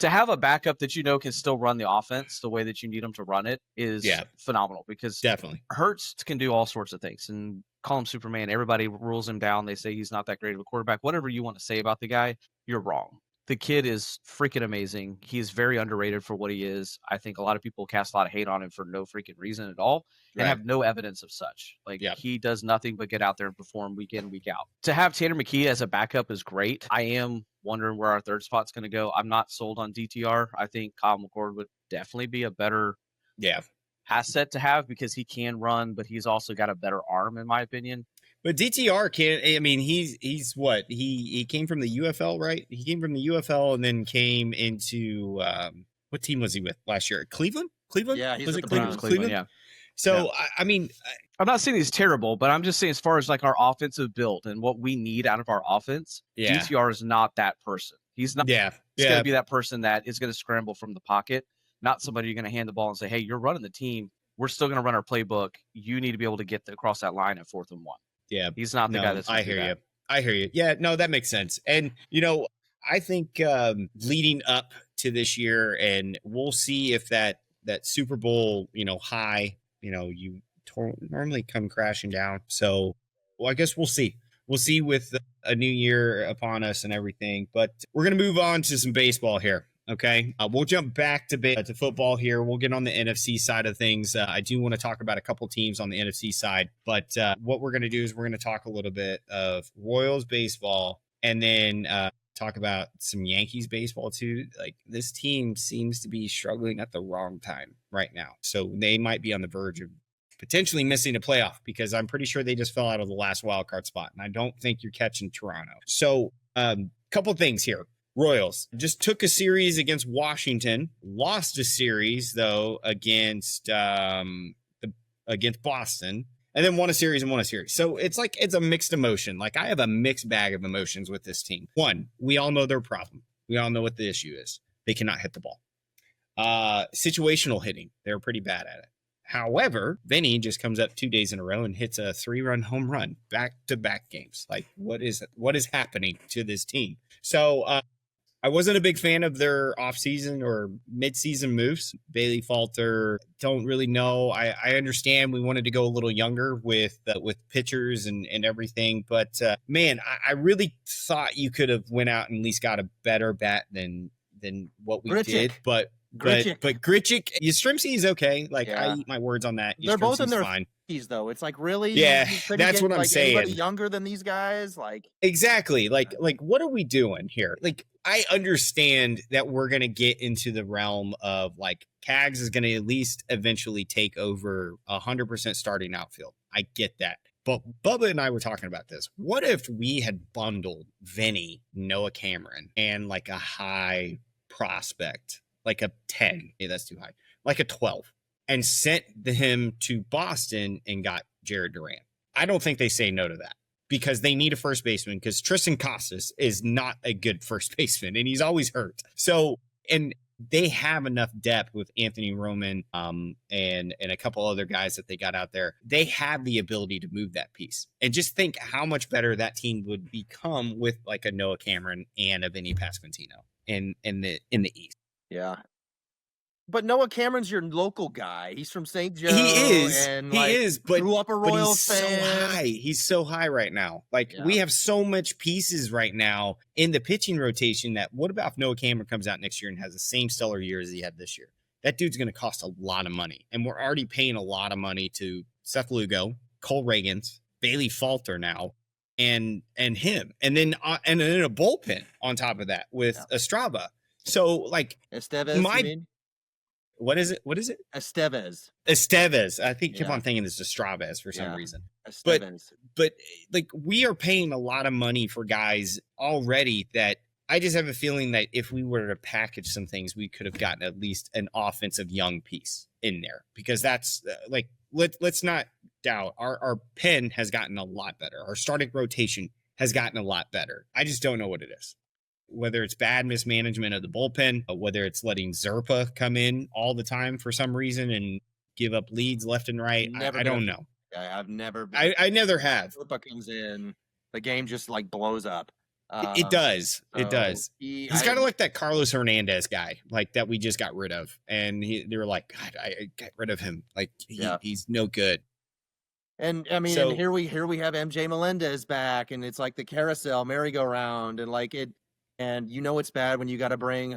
to have a backup that can still run the offense the way that you need him to run it is phenomenal, because Definitely. Hurts can do all sorts of things, and call him Superman. Everybody rules him down. They say he's not that great of a quarterback. Whatever you want to say about the guy, you're wrong. The kid is freaking amazing. He's very underrated for what he is. I think a lot of people cast a lot of hate on him for no freaking reason at all, and have no evidence of such. Like he does nothing but get out there and perform week in, week out. To have Tanner McKee as a backup is great. I am wondering where our third spot's going to go. I'm not sold on DTR. I think Kyle McCord would definitely be a better asset to have, because he can run, but he's also got a better arm, in my opinion. But DTR can't. I mean, he's what he came from the UFL, right? He came from the UFL and then came into what team was he with last year? Cleveland. Yeah, he's was at it the Browns. Cleveland? Yeah. So I mean, I'm not saying he's terrible, but I'm just saying as far as like our offensive build and what we need out of our offense, DTR is not that person. He's not. He's going to be that person that is going to scramble from the pocket, not somebody you're going to hand the ball and say, "Hey, you're running the team. We're still going to run our playbook. You need to be able to get across that line at 4th and 1." Yeah, he's not the guy that's. I hear you. Yeah, no, that makes sense. And I think leading up to this year, and we'll see if that Super Bowl, high, you normally come crashing down. So, I guess we'll see. We'll see with a new year upon us and everything. But we're gonna move on to some baseball here. Okay, we'll jump back to football here. We'll get on the NFC side of things. I do want to talk about a couple teams on the NFC side, but what we're going to do is we're going to talk a little bit of Royals baseball, and then talk about some Yankees baseball too. Like, this team seems to be struggling at the wrong time right now, so they might be on the verge of potentially missing a playoff, because I'm pretty sure they just fell out of the last wild card spot, and I don't think you're catching Toronto. So, couple things here. Royals just took a series against Washington, lost a series though against Boston, and then won a series. So it's like it's a mixed emotion. Like, I have a mixed bag of emotions with this team. One, we all know their problem. We all know what the issue is. They cannot hit the ball. Situational hitting, they're pretty bad at it. However, Vinny just comes up 2 days in a row and hits a 3-run home run back-to-back games. Like, what is happening to this team? So I wasn't a big fan of their offseason or midseason moves. Bailey Falter, don't really know. I understand we wanted to go a little younger with pitchers and everything, but man, I really thought you could have went out and at least got a better bat than what we did. But Grichuk, Yastrzemski is okay. Like, I eat my words on that. They're both in their fine. 50s, though. It's like, really? Yeah, that's what I'm saying. Anybody younger than these guys? Like, exactly. Like, what are we doing here? Like, I understand that we're going to get into the realm of, like, Cags is going to at least eventually take over 100% starting outfield. I get that. But Bubba and I were talking about this. What if we had bundled Vinny, Noah Cameron, and like a high prospect, like a 10? Hey, that's too high. Like a 12, and sent him to Boston and got Jared Durant? I don't think they say no to that, because they need a first baseman, because Tristan Casas is not a good first baseman, and he's always hurt. So, and they have enough depth with Anthony Roman and a couple other guys that they got out there. They have the ability to move that piece. And just think how much better that team would become with like a Noah Cameron and a Vinny Pasquantino in the East. Yeah. But Noah Cameron's your local guy. He's from St. Joe. He is. And, But grew up a Royals fan. So high. He's so high right now. Like, we have so much pieces right now in the pitching rotation that, what about if Noah Cameron comes out next year and has the same stellar year as he had this year? That dude's going to cost a lot of money. And we're already paying a lot of money to Seth Lugo, Cole Reagans, Bailey Falter now, and him. And then a bullpen on top of that with Estrada. So, like, Estevez, you mean? What is it? Estevez. I think keep on thinking it's Estravez for some reason. Estevez. But like, we are paying a lot of money for guys already that I just have a feeling that if we were to package some things, we could have gotten at least an offensive young piece in there, because that's like, let's not doubt our pen has gotten a lot better. Our starting rotation has gotten a lot better. I just don't know what it is. Whether it's bad mismanagement of the bullpen, whether it's letting Zerpa come in all the time for some reason and give up leads left and right. I don't know. I've never been. I never have. Zerpa comes in, the game just like blows up. It does. It does. He's kind of like that Carlos Hernandez guy, like that we just got rid of. And they were like, God, I got rid of him. Like he's no good. And I mean, and here we have MJ Melendez back, and it's like the carousel merry-go-round, and like it, and it's bad when you got to bring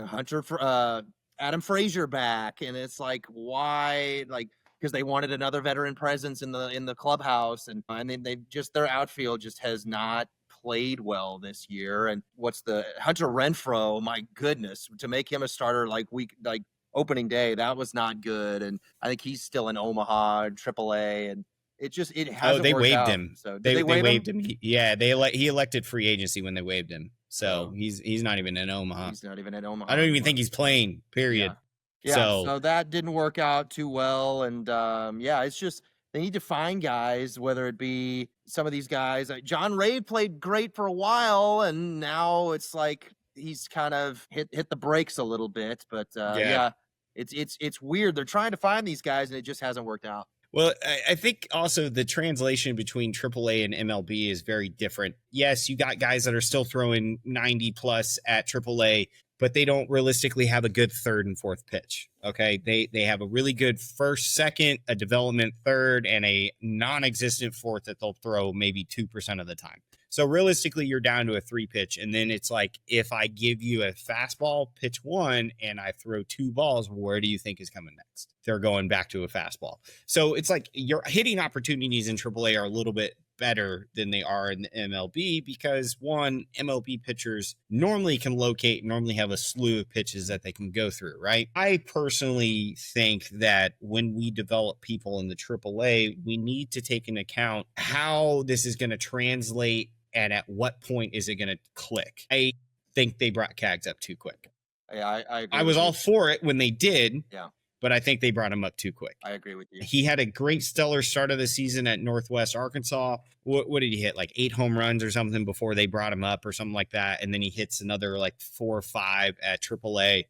Adam Frazier back, and it's like, why? Like, because they wanted another veteran presence in the clubhouse, and they just, their outfield just has not played well this year. And what's the Hunter Renfroe? My goodness, to make him a starter like opening day, that was not good. And I think he's still in Omaha, AAA, and it hasn't. They worked waived out. him. So they waived him. He elected free agency when they waived him. So he's not even in Omaha. He's not even in Omaha. I don't even think he's playing. Period. Yeah. So that didn't work out too well, and it's just they need to find guys, whether it be some of these guys. John Ray played great for a while, and now it's like he's kind of hit the brakes a little bit. But it's weird. They're trying to find these guys, and it just hasn't worked out. Well, I think also the translation between AAA and MLB is very different. Yes, you got guys that are still throwing 90 plus at AAA, but they don't realistically have a good third and fourth pitch. Okay. They have a really good first, second, a development third, and a non-existent fourth that they'll throw maybe 2% of the time. So realistically, you're down to a 3 pitch. And then it's like, if I give you a fastball, pitch 1, and I throw 2 balls, where do you think is coming next? They're going back to a fastball. So it's like your hitting opportunities in AAA are a little bit better than they are in the MLB, because one, MLB pitchers normally have a slew of pitches that they can go through, right? I personally think that when we develop people in the AAA, we need to take into account how this is going to translate and at what point is it going to click. I think they brought Cags up too quick. Yeah, I was all for it when they did. Yeah. But I think they brought him up too quick. I agree with you. He had a great stellar start of the season at Northwest Arkansas. What did he hit? Like 8 home runs or something before they brought him up or something like that. And then he hits another like 4 or 5 at AAA.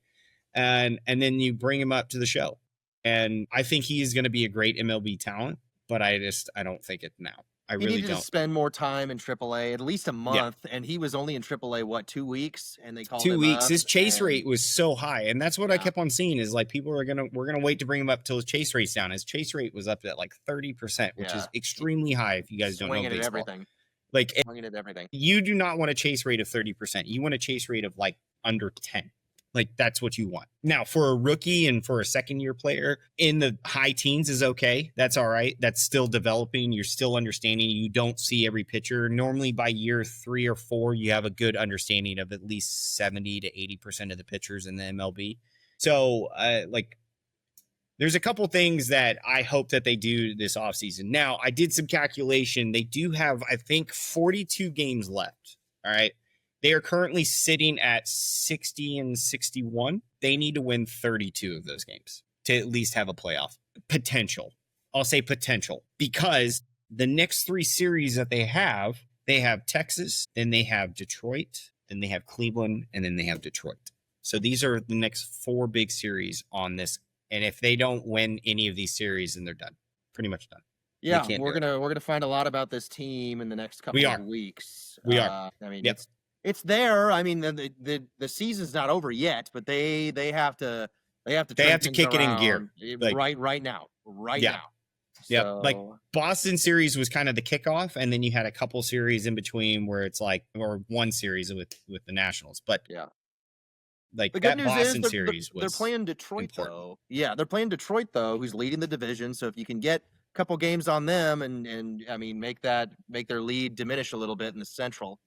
And then you bring him up to the show. And I think he is going to be a great MLB talent, but I don't think it now. I really don't. To spend more time in AAA, at least a month, and he was only in AAA 2 weeks, and they called 2 him weeks. up, His chase rate was so high, and that's what I kept on seeing is like we're gonna wait to bring him up till his chase rate's down. His chase rate was up at like 30%, which is extremely high if you guys don't know baseball. At everything. Like swinging at everything. You do not want a chase rate of 30%. You want a chase rate of like under 10. Like that's what you want. Now for a rookie and for a second year player in the high teens is okay. That's all right. That's still developing. You're still understanding. You don't see every pitcher. Normally by year 3 or 4, you have a good understanding of at least 70 to 80% of the pitchers in the MLB. So there's a couple things that I hope that they do this offseason. Now I did some calculation. They do have, I think, 42 games left. All right. They are currently sitting at 60 and 61. They need to win 32 of those games to at least have a playoff potential. I'll say potential because the next 3 series that they have Texas, then they have Detroit, then they have Cleveland, and then they have Detroit. So these are the next 4 big series on this. And if they don't win any of these series, then they're done. Pretty much done. Yeah, we're gonna find a lot about this team in the next couple of weeks. We are. I mean, it's there. I mean, the season's not over yet, but they have to kick it in gear right now. Yeah, So, like Boston series was kind of the kickoff, and then you had a couple series in between where it's like, or one series with the Nationals. But like the that good news Boston is series was they're playing Detroit important. though. Yeah, they're playing Detroit though, who's leading the division. So if you can get couple games on them and I mean make their lead diminish a little bit in the Central.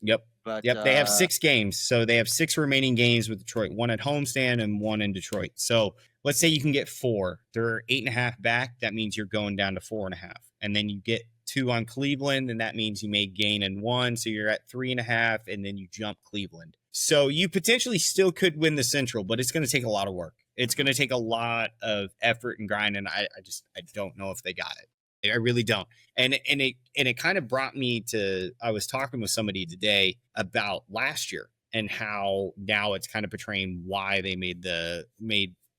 But they have 6 games, so they have 6 remaining games with Detroit, 1 at homestand and 1 in Detroit. So let's say you can get 4. They're 8.5 back. That means you're going down to 4.5, and then you get 2 on Cleveland, and that means you may gain in 1, so you're at 3.5, and then you jump Cleveland. So you potentially still could win the Central, but it's going to take a lot of work. It's going to take a lot of effort and grind, and I don't know if they got it. I really don't. And it kind of brought me to, I was talking with somebody today about last year and how now it's kind of portraying why they made the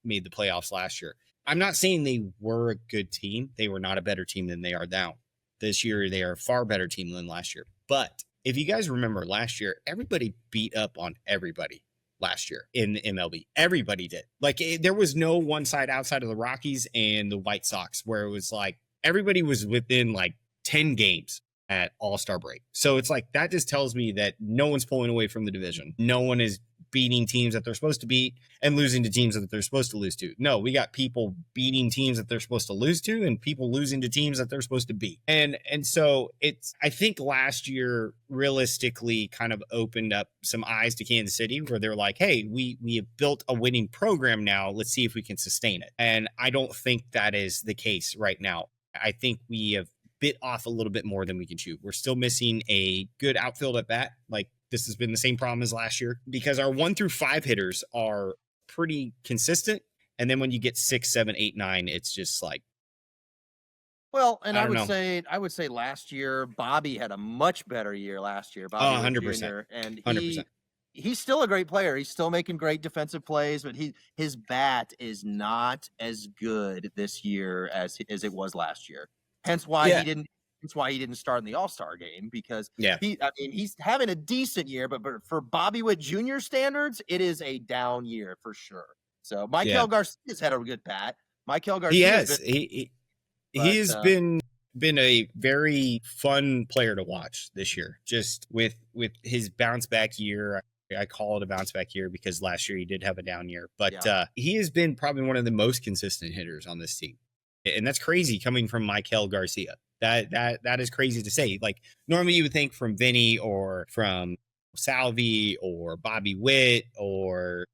playoffs last year. I'm not saying they were a good team. They were not a better team than they are now. This year, they are a far better team than last year. But if you guys remember last year, everybody beat up on everybody last year in the MLB. Everybody did. Like, there was no one side outside of the Rockies and the White Sox where it was like everybody was within like 10 games at All-Star break. So it's like, that just tells me that no one's pulling away from the division. No one is beating teams that they're supposed to beat and losing to teams that they're supposed to lose to. No, we got people beating teams that they're supposed to lose to and people losing to teams that they're supposed to beat. And so it's, I think last year realistically kind of opened up some eyes to Kansas City where they're like, hey, we have built a winning program now. Let's see if we can sustain it. And I don't think that is the case right now. I think we have bit off a little bit more than we can chew. We're still missing a good outfield at bat. Like, this has been the same problem as last year because our 1 through 5 hitters are pretty consistent. And then when you get 6, 7, 8, 9, it's just like, well, and I would know. say last year, Bobby had a much better year last year. Bobby 100%. Jr., and 100%. he's still a great player. He's still making great defensive plays, but his bat is not as good this year as it was last year. Hence why he didn't. That's why he didn't start in the All-Star game because he's having a decent year, but for Bobby Witt Jr. standards, it is a down year for sure. So Michael Garcia's had a good bat. Michael Garcia, he has been a very fun player to watch this year. Just with his bounce back year. I call it a bounce back year because last year he did have a down year, but he has been probably one of the most consistent hitters on this team. And that's crazy coming from Michael Garcia. That is crazy to say. Like, normally you would think from Vinny or from Salvi or Bobby Witt or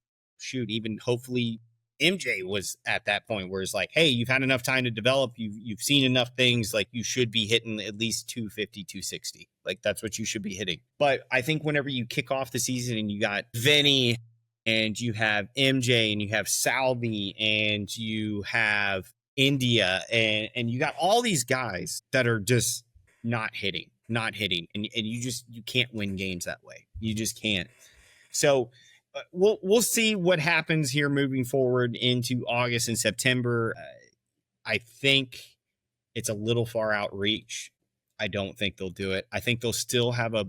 even hopefully MJ was at that point where it's like, hey, you've had enough time to develop. You've seen enough things. Like, you should be hitting at least 250, 260. Like, that's what you should be hitting. But I think whenever you kick off the season and you got Vinny and you have MJ and you have Salvi and you have India and you got all these guys that are just not hitting and you can't win games that way. You just can't. So we'll see what happens here moving forward into August and September. I think it's a little far out reach. I don't think they'll do it. I think they'll still have a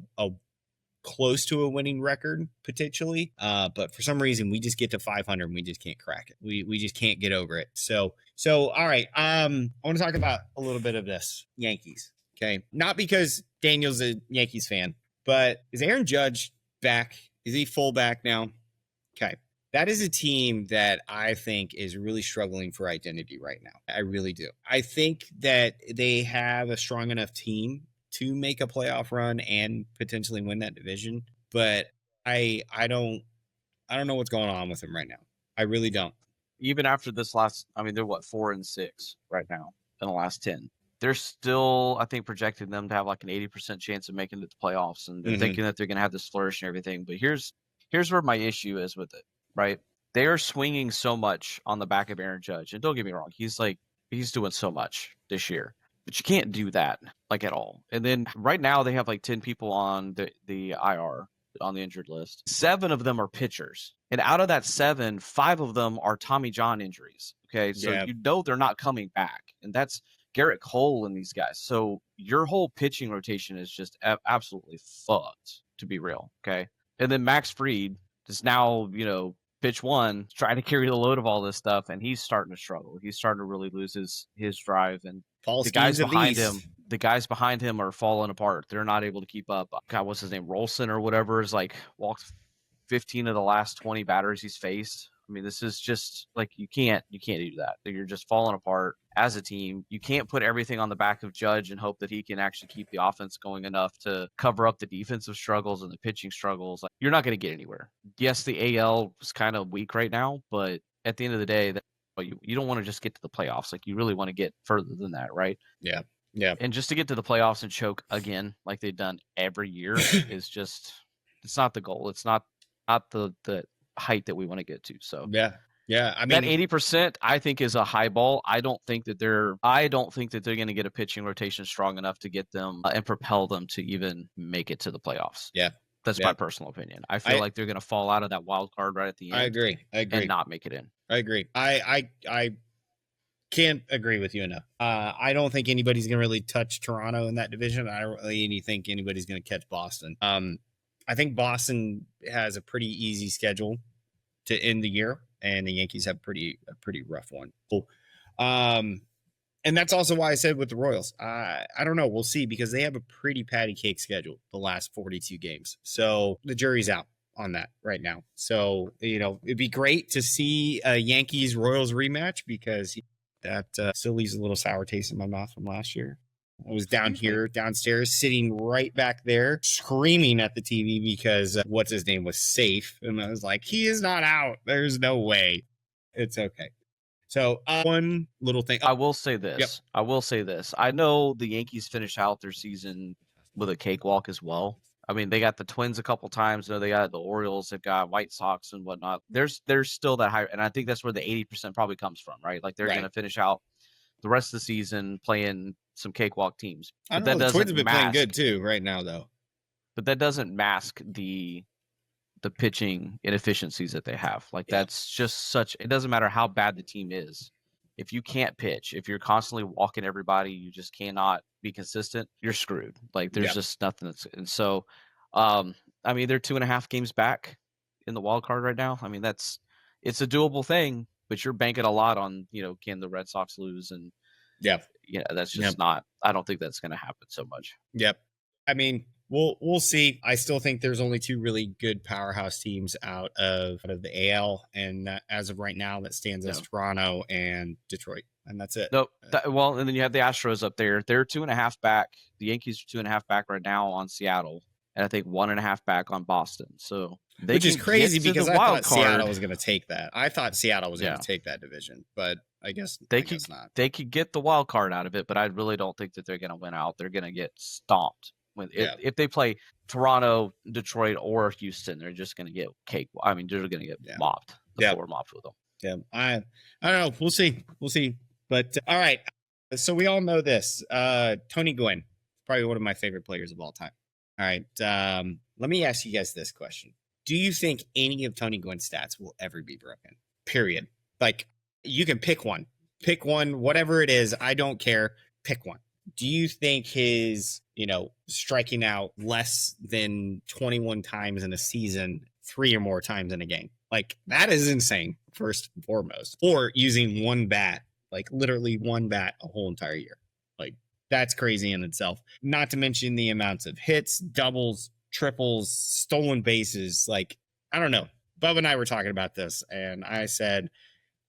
close to a winning record potentially, but for some reason we just get to 500 and we just can't crack it. We just can't get over it. So all right, I want to talk about a little bit of this Yankees. Okay, not because Daniel's a Yankees fan, but is Aaron Judge back? Is he full back now? Okay, that is a team that I think is really struggling for identity right now. I really do. I think that they have a strong enough team to make a playoff run and potentially win that division, but I don't know what's going on with them right now. I really don't. Even after this last, I mean, they're 4-6 right now in the last 10. They're still, I think, projecting them to have like an 80% chance of making it to playoffs, and they're thinking that they're going to have this flourish and everything. But here's where my issue is with it, right? They are swinging so much on the back of Aaron Judge, and don't get me wrong, he's doing so much this year. But you can't do that, like, at all. And then right now they have like 10 people on the IR, on the injured list. 7 of them are pitchers. And out of that 7, 5 of them are Tommy John injuries. Okay, so you know they're not coming back. And that's Garrett Cole and these guys. So your whole pitching rotation is just absolutely fucked, to be real. Okay. And then Max Fried is now, pitch one, trying to carry the load of all this stuff, and he's starting to struggle. He's starting to really lose his drive, and the guys behind him are falling apart. They're not able to keep up. God, what's his name? Rolson or whatever is like walked 15 of the last 20 batters he's faced. I mean, this is just like you can't do that. You're just falling apart as a team. You can't put everything on the back of Judge and hope that he can actually keep the offense going enough to cover up the defensive struggles and the pitching struggles. Like, you're not going to get anywhere. Yes, the AL is kind of weak right now, but at the end of the day, you don't want to just get to the playoffs. Like, you really want to get further than that, right? Yeah. And just to get to the playoffs and choke again, like they've done every year, is just, it's not the goal. It's not not the height that we want to get to. So Yeah. I that mean, 80%, I think, is a high ball. I don't think that they're going to get a pitching rotation strong enough to get them and propel them to even make it to the playoffs. Yeah. That's my personal opinion. I feel like they're going to fall out of that wild card right at the end. I agree. And not make it in. I agree. I can't agree with you enough. I don't think anybody's going to really touch Toronto in that division. I don't really think anybody's going to catch Boston. I think Boston has a pretty easy schedule to end the year, and the Yankees have a pretty rough one. Cool. And that's also why I said with the Royals, I don't know. We'll see, because they have a pretty patty cake schedule the last 42 games. So the jury's out on that right now. So, it'd be great to see a Yankees Royals rematch, because that still leaves a little sour taste in my mouth from last year. I was downstairs, sitting right back there, screaming at the TV because what's his name was safe. And I was like, he is not out. There's no way. It's okay. So one little thing. I will say this. Yep. I know the Yankees finish out their season with a cakewalk as well. I mean, they got the Twins a couple times. They got the Orioles. They've got White Sox and whatnot. There's still that high. And I think that's where the 80% probably comes from, right? Like they're going to finish out the rest of the season playing some cakewalk teams. I know the Twins have been playing good too right now, though. But that doesn't mask the pitching inefficiencies that they have. Like that's just it doesn't matter how bad the team is. If you can't pitch, if you're constantly walking everybody, you just cannot be consistent, you're screwed. Like there's just nothing and so I mean, they're 2.5 games back in the wild card right now. I mean, it's a doable thing, but you're banking a lot on, can the Red Sox lose? And that's just not, I don't think that's going to happen so much. Yep. I mean, we'll see. I still think there's only 2 really good powerhouse teams out of the AL, and that, as of right now, that stands as Toronto and Detroit, and that's it. No, and then you have the Astros up there. They're 2.5 back. The Yankees are 2.5 back right now on Seattle, and I think 1.5 back on Boston. So which is crazy, because I thought Seattle was going to take that. I thought Seattle was going to take that division, but I guess not. They could get the wild card out of it, but I really don't think that they're going to win out. They're going to get stomped. If they play Toronto, Detroit, or Houston, they're just going to get cake. I mean, they're going to get mopped. The floor mopped with them. Yeah, I don't know. We'll see. But all right. So we all know this. Tony Gwynn, probably one of my favorite players of all time. All right. Let me ask you guys this question: do you think any of Tony Gwynn's stats will ever be broken? Period. Like, you can pick one, whatever it is. I don't care. Pick one. Do you think his, striking out less than 21 times in a season, 3 or more times in a game, like, that is insane, first and foremost, or using one bat, like literally one bat a whole entire year? Like, that's crazy in itself. Not to mention the amounts of hits, doubles, triples, stolen bases. Like, I don't know. Bub and I were talking about this, and I said,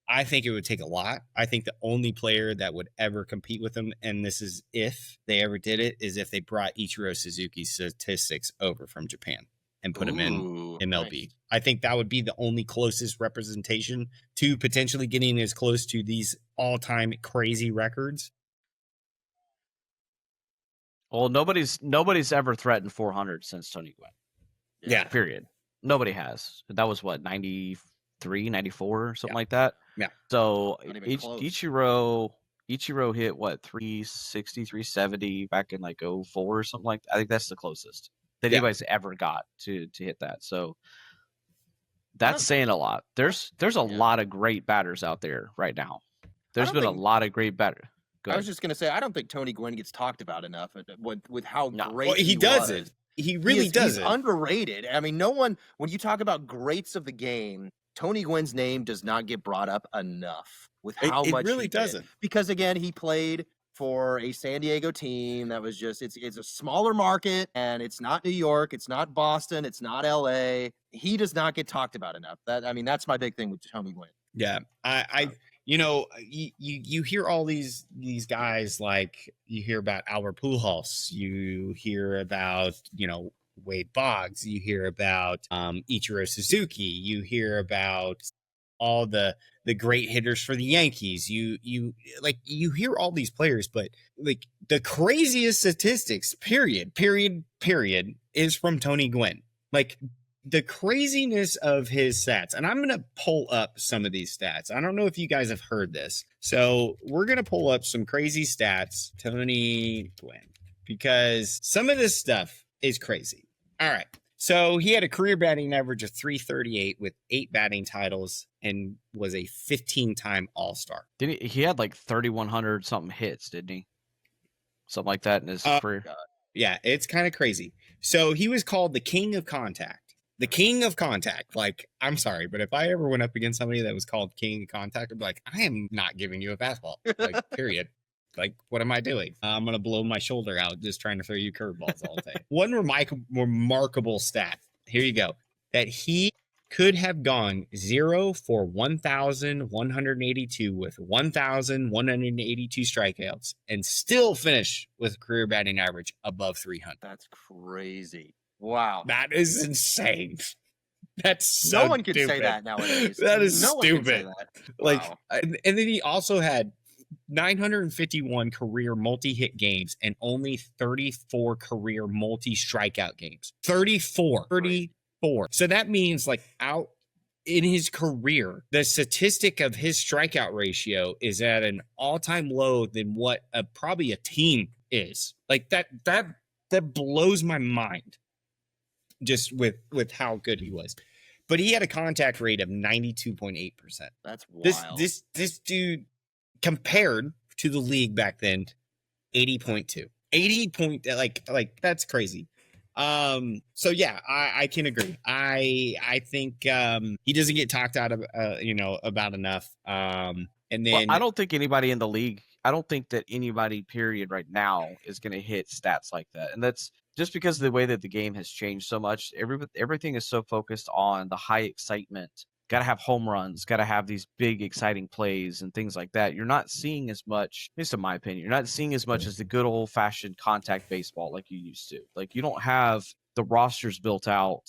I think it would take a lot. I think the only player that would ever compete with him, and this is if they ever did it, is if they brought Ichiro Suzuki's statistics over from Japan and put him in MLB. Nice. I think that would be the only closest representation to potentially getting as close to these all-time crazy records. Well, nobody's ever threatened 400 since Tony Gwynn. Yeah. Period. Nobody has. That was what, 93, 94, something like that. Yeah. So Ichiro hit what, 360, 370 back in like 04 or something like that. I think that's the closest that anybody's ever got to hit that. So that's saying a lot. There's a lot of great batters out there right now. There's been a lot of great batters. I was just going to say, I don't think Tony Gwynn gets talked about enough with how great he does it. He really does it. He's underrated. I mean, no one, when you talk about greats of the game, Tony Gwynn's name does not get brought up enough with how much it really he doesn't. Did. Because again, he played for a San Diego team that was just, it's a smaller market, and it's not New York, it's not Boston, it's not LA. He does not get talked about enough. That's my big thing with Tony Gwynn. Yeah. You hear all these guys, like you hear about Albert Pujols, you hear about, Wade Boggs, you hear about Ichiro Suzuki, you hear about all the great hitters for the Yankees. You hear all these players, but like the craziest statistics, period, is from Tony Gwynn. Like, the craziness of his stats, and I'm going to pull up some of these stats. I don't know if you guys have heard this. So we're going to pull up some crazy stats, Tony Gwynn, because some of this stuff is crazy. All right. So he had a career batting average of 338 with 8 batting titles and was a 15-time All-Star. Didn't he had like 3,100 something hits, didn't he? Something like that in his career. Yeah, it's kind of crazy. So he was called the King of Contact. The King of Contact. Like, I'm sorry, but if I ever went up against somebody that was called King of Contact, I'd be like, I am not giving you a fastball. Like, period. Like, what am I doing? I'm going to blow my shoulder out just trying to throw you curveballs all day. One remarkable stat. Here you go. That he could have gone 0 for 1,182 with 1,182 strikeouts and still finish with a career batting average above 300. That's crazy. Wow. That is insane. That's so no one could stupid. say that nowadays. That is no stupid. One can say that. Like, Wow. and then he also had 951 career multi-hit games and only 34 career multi-strikeout games. 34. So that means like out in his career, the statistic of his strikeout ratio is at an all-time low than what probably a team is. Like that blows my mind just with how good he was. But he had a contact rate of 92.8%. That's wild. This dude compared to the league back then, 80.2. 80 like that's crazy. So yeah, I can agree. I think he doesn't get talked out of about enough. And then I don't think anybody in the league, I don't think that anybody period right now is going to hit stats like that. And that's just because of the way that the game has changed so much. Everything is so focused on the high excitement. Got to have home runs, got to have these big, exciting plays and things like that. You're not seeing as much, at least in my opinion, you're not seeing as much as the good old-fashioned contact baseball like you used to. Like, you don't have the rosters built out,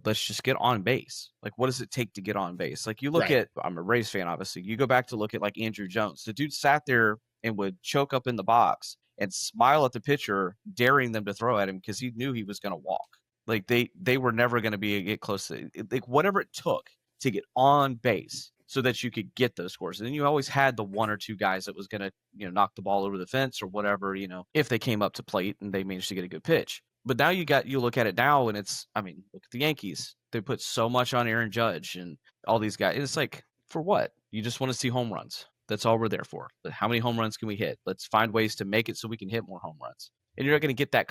let's just get on base. Like, what does it take to get on base? Like, you look at, I'm a Rays fan, obviously. You go back to look at, like, Andrew Jones. The dude sat there and would choke up in the box and smile at the pitcher, daring them to throw at him because he knew he was going to walk. Like, they were never going to get close to it. Like, whatever it took to get on base so that you could get those scores. And then you always had the one or two guys that was going to, knock the ball over the fence or whatever, if they came up to plate and they managed to get a good pitch. But now you look at it now and it's, look at the Yankees. They put so much on Aaron Judge and all these guys. It's like, for what? You just want to see home runs. That's all we're there for. But how many home runs can we hit? Let's find ways to make it so we can hit more home runs. And you're not going to get that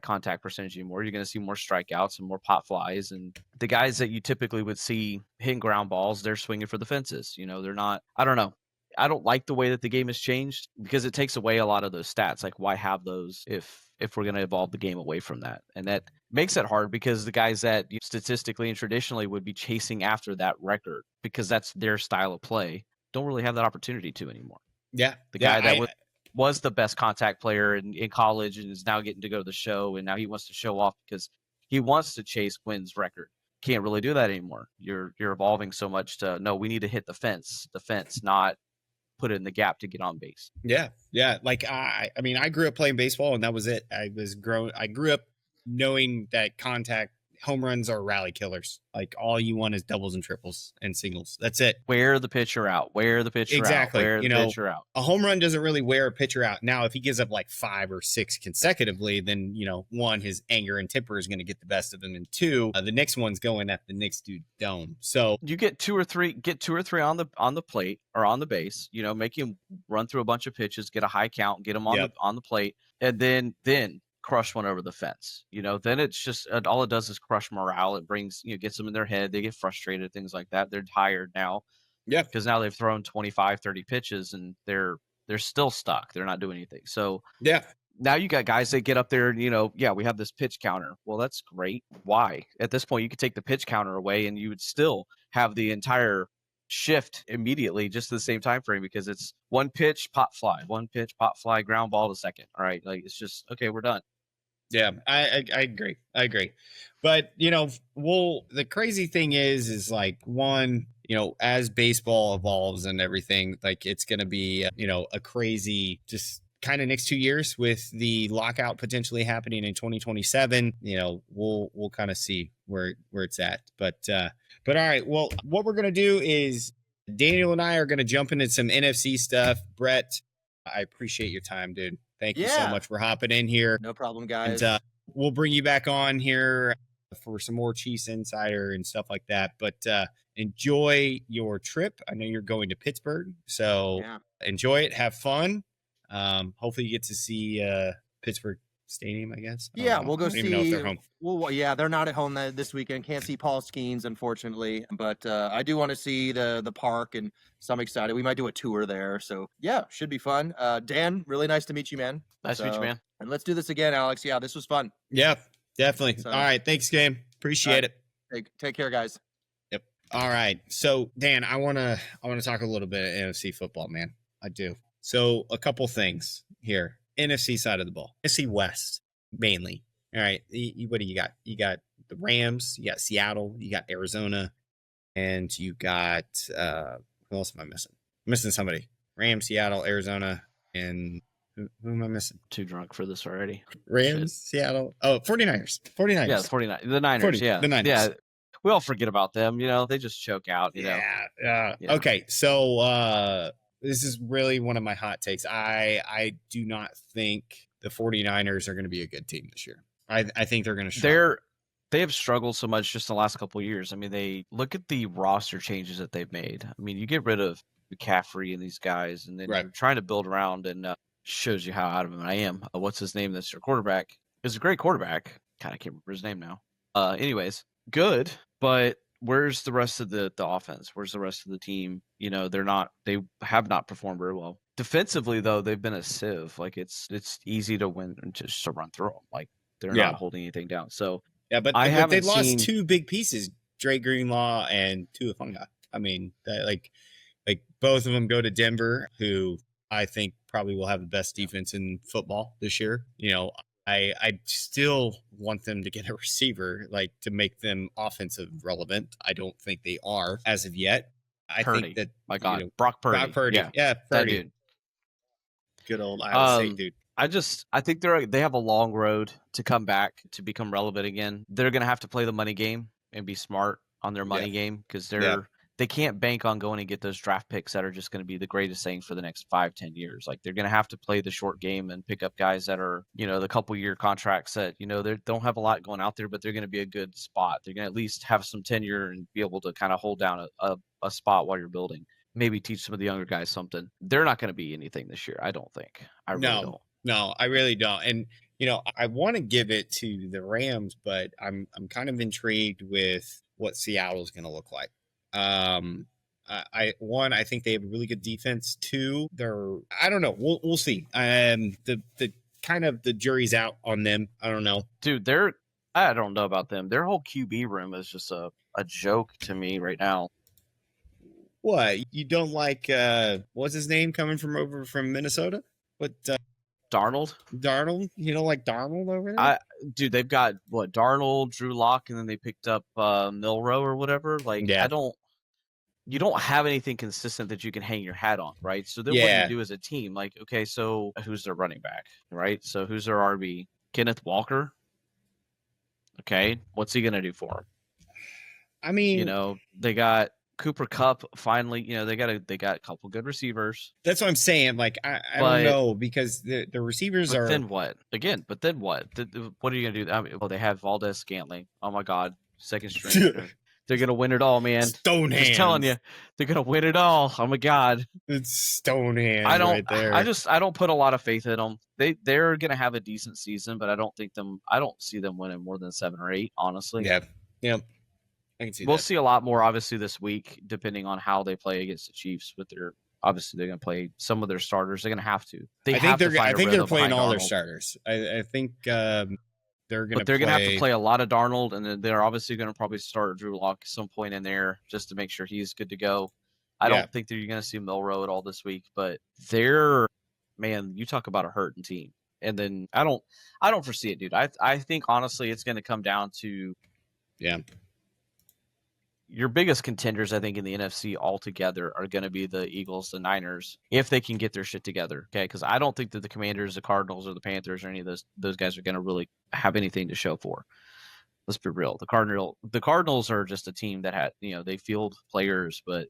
contact percentage anymore. You're going to see more strikeouts and more pop flies. And the guys that you typically would see hitting ground balls, they're swinging for the fences. They're not. I don't know. I don't like the way that the game has changed because it takes away a lot of those stats. Like, why have those if we're going to evolve the game away from that? And that makes it hard because the guys that statistically and traditionally would be chasing after that record because that's their style of play don't really have that opportunity to anymore. Yeah. The guy that was the best contact player in college and is now getting to go to the show, and now he wants to show off because he wants to chase Quinn's record. Can't really do that anymore. You're evolving so much to, no, we need to hit the fence, not put it in the gap to get on base. Yeah. Like I grew up playing baseball and that was it. I grew up knowing that contact home runs are rally killers. Like, all you want is doubles and triples and singles. That's it. Wear the pitcher out. Exactly. Wear the pitcher out. A home run doesn't really wear a pitcher out. Now, if he gives up like 5 or 6 consecutively, then, one, his anger and temper is going to get the best of him. And 2, the next one's going at the next dude's dome. So you get two or three on the plate or on the base, make him run through a bunch of pitches, get a high count, get him on the plate, and then crush one over the fence. Then it's just all it does is crush morale. It brings gets them in their head. They get frustrated, things like that. They're tired now. Yeah, because now they've thrown 25, 30 pitches and they're still stuck. They're not doing anything. So yeah, now you got guys that get up there and we have this pitch counter. Well, that's great. Why? At this point, you could take the pitch counter away and you would still have the entire shift immediately, just the same time frame, because it's one pitch, pop fly, ground ball to second. All right, like, it's just okay, we're done. Yeah, I agree. But, the crazy thing is like, one, as baseball evolves and everything, like, it's going to be, a crazy just kind of next 2 years with the lockout potentially happening in 2027, we'll kind of see where it's at. But all right. Well, what we're going to do is Daniel and I are going to jump into some NFC stuff. Brett, I appreciate your time, dude. Thank you so much for hopping in here. No problem, guys. And we'll bring you back on here for some more Chiefs Insider and stuff like that. But enjoy your trip. I know you're going to Pittsburgh, so enjoy it. Have fun. Hopefully you get to see Pittsburgh Stadium, I guess. We'll go I don't see. even know if they're home. Well, yeah, they're not at home this weekend. Can't see Paul Skeens, unfortunately. But I do want to see the park, and so I'm excited. We might do a tour there. So, yeah, should be fun. Dan, really nice to meet you, man. Nice to meet you, man. And let's do this again, Alex. Yeah, this was fun. Yeah, definitely. So, all right. Thanks, game. Appreciate it. Take care, guys. Yep. All right. So, Dan, I want to talk a little bit of NFC football, man. I do. So, a couple things here. NFC side of the ball. NFC West, mainly. All right. What do you got? You got the Rams, you got Seattle, you got Arizona, and you got who else am I missing? I'm missing somebody. Rams, Seattle, Arizona, and who am I missing? Too drunk for this already. Rams, Seattle. Oh, 49ers. 49ers. Yeah, the 49. The Niners, 40, yeah. The Niners. Yeah. We all forget about them, they just choke out, Yeah. Yeah. Okay, so this is really one of my hot takes. I do not think the 49ers are going to be a good team this year. I think they're going to struggle. They have struggled so much just the last couple of years. I mean, they look at the roster changes that they've made. I mean, you get rid of McCaffrey and these guys, and then you're trying to build around, and shows you how out of him I am. What's his name? That's your quarterback. He's a great quarterback. God, I can't remember his name now. Anyways, good, but where's the rest of the offense? Where's the rest of the team? They have not performed very well. Defensively, though, they've been a sieve. Like, it's easy to win and just to run through them. Like, they're not holding anything down. So yeah, but they lost two big pieces, Dre Greenlaw and Tua Funga. I mean, like both of them go to Denver, who I think probably will have the best defense in football this year. I still want them to get a receiver, like, to make them offensive relevant. I don't think they are as of yet. I think that, my God, Brock Purdy. Brock Purdy. Yeah, Purdy. That dude. Good old Iowa State dude. I think they have a long road to come back to become relevant again. They're going to have to play the money game and be smart on their money game, because they can't bank on going and get those draft picks that are just going to be the greatest thing for the next 5-10 years. Like, they're going to have to play the short game and pick up guys that are, the couple year contracts that, they don't have a lot going out there, but they're going to be a good spot. They're going to at least have some tenure and be able to kind of hold down a spot while you're building. Maybe teach some of the younger guys something. They're not going to be anything this year, I don't think. I really don't. No, I really don't. And, I want to give it to the Rams, but I'm kind of intrigued with what Seattle's going to look like. I think they have a really good defense. Two, I don't know. We'll see. The kind of the jury's out on them. I don't know. Dude, I don't know about them. Their whole QB room is just a joke to me right now. What? You don't like what's his name coming from Minnesota? What Darnold? You don't like Darnold over there? Dude, they've got Darnold, Drew Lock, and then they picked up Milroe or whatever. Like, you don't have anything consistent that you can hang your hat on, right? So then what do you do as a team? Like, okay, so who's their running back, right? So who's their RB? Kenneth Walker. Okay, what's he gonna do for them? I mean, they got Cooper Kupp finally. They got a couple good receivers. That's what I'm saying. Like, I don't know, because the receivers are. Then what? Again, but then what? What are you gonna do? I mean, they have Valdez Scantling. Oh my God, second string. They're gonna win it all, man. Stonehand. Just telling you, they're gonna win it all. Oh my God, it's Stonehand. Right there. I don't put a lot of faith in them. They're gonna have a decent season, but I don't see them winning more than 7 or 8. Honestly. Yeah. I can see. We'll see a lot more obviously this week, depending on how they play against the Chiefs. With obviously they're gonna play some of their starters. They're gonna have to. I think they're playing all their starters. I think. They're going to have to play a lot of Darnold, and then they're obviously going to probably start Drew Lock at some point in there just to make sure he's good to go. I don't think that you're going to see Milroe at all this week, but you talk about a hurting team. And then I don't foresee it, dude. I think honestly it's going to come down to your biggest contenders, I think, in the NFC altogether are going to be the Eagles, the Niners, if they can get their shit together. Okay, because I don't think that the Commanders, the Cardinals, or the Panthers, or any of those guys are going to really have anything to show for. Let's be real. The Cardinals are just a team that had, they field players, but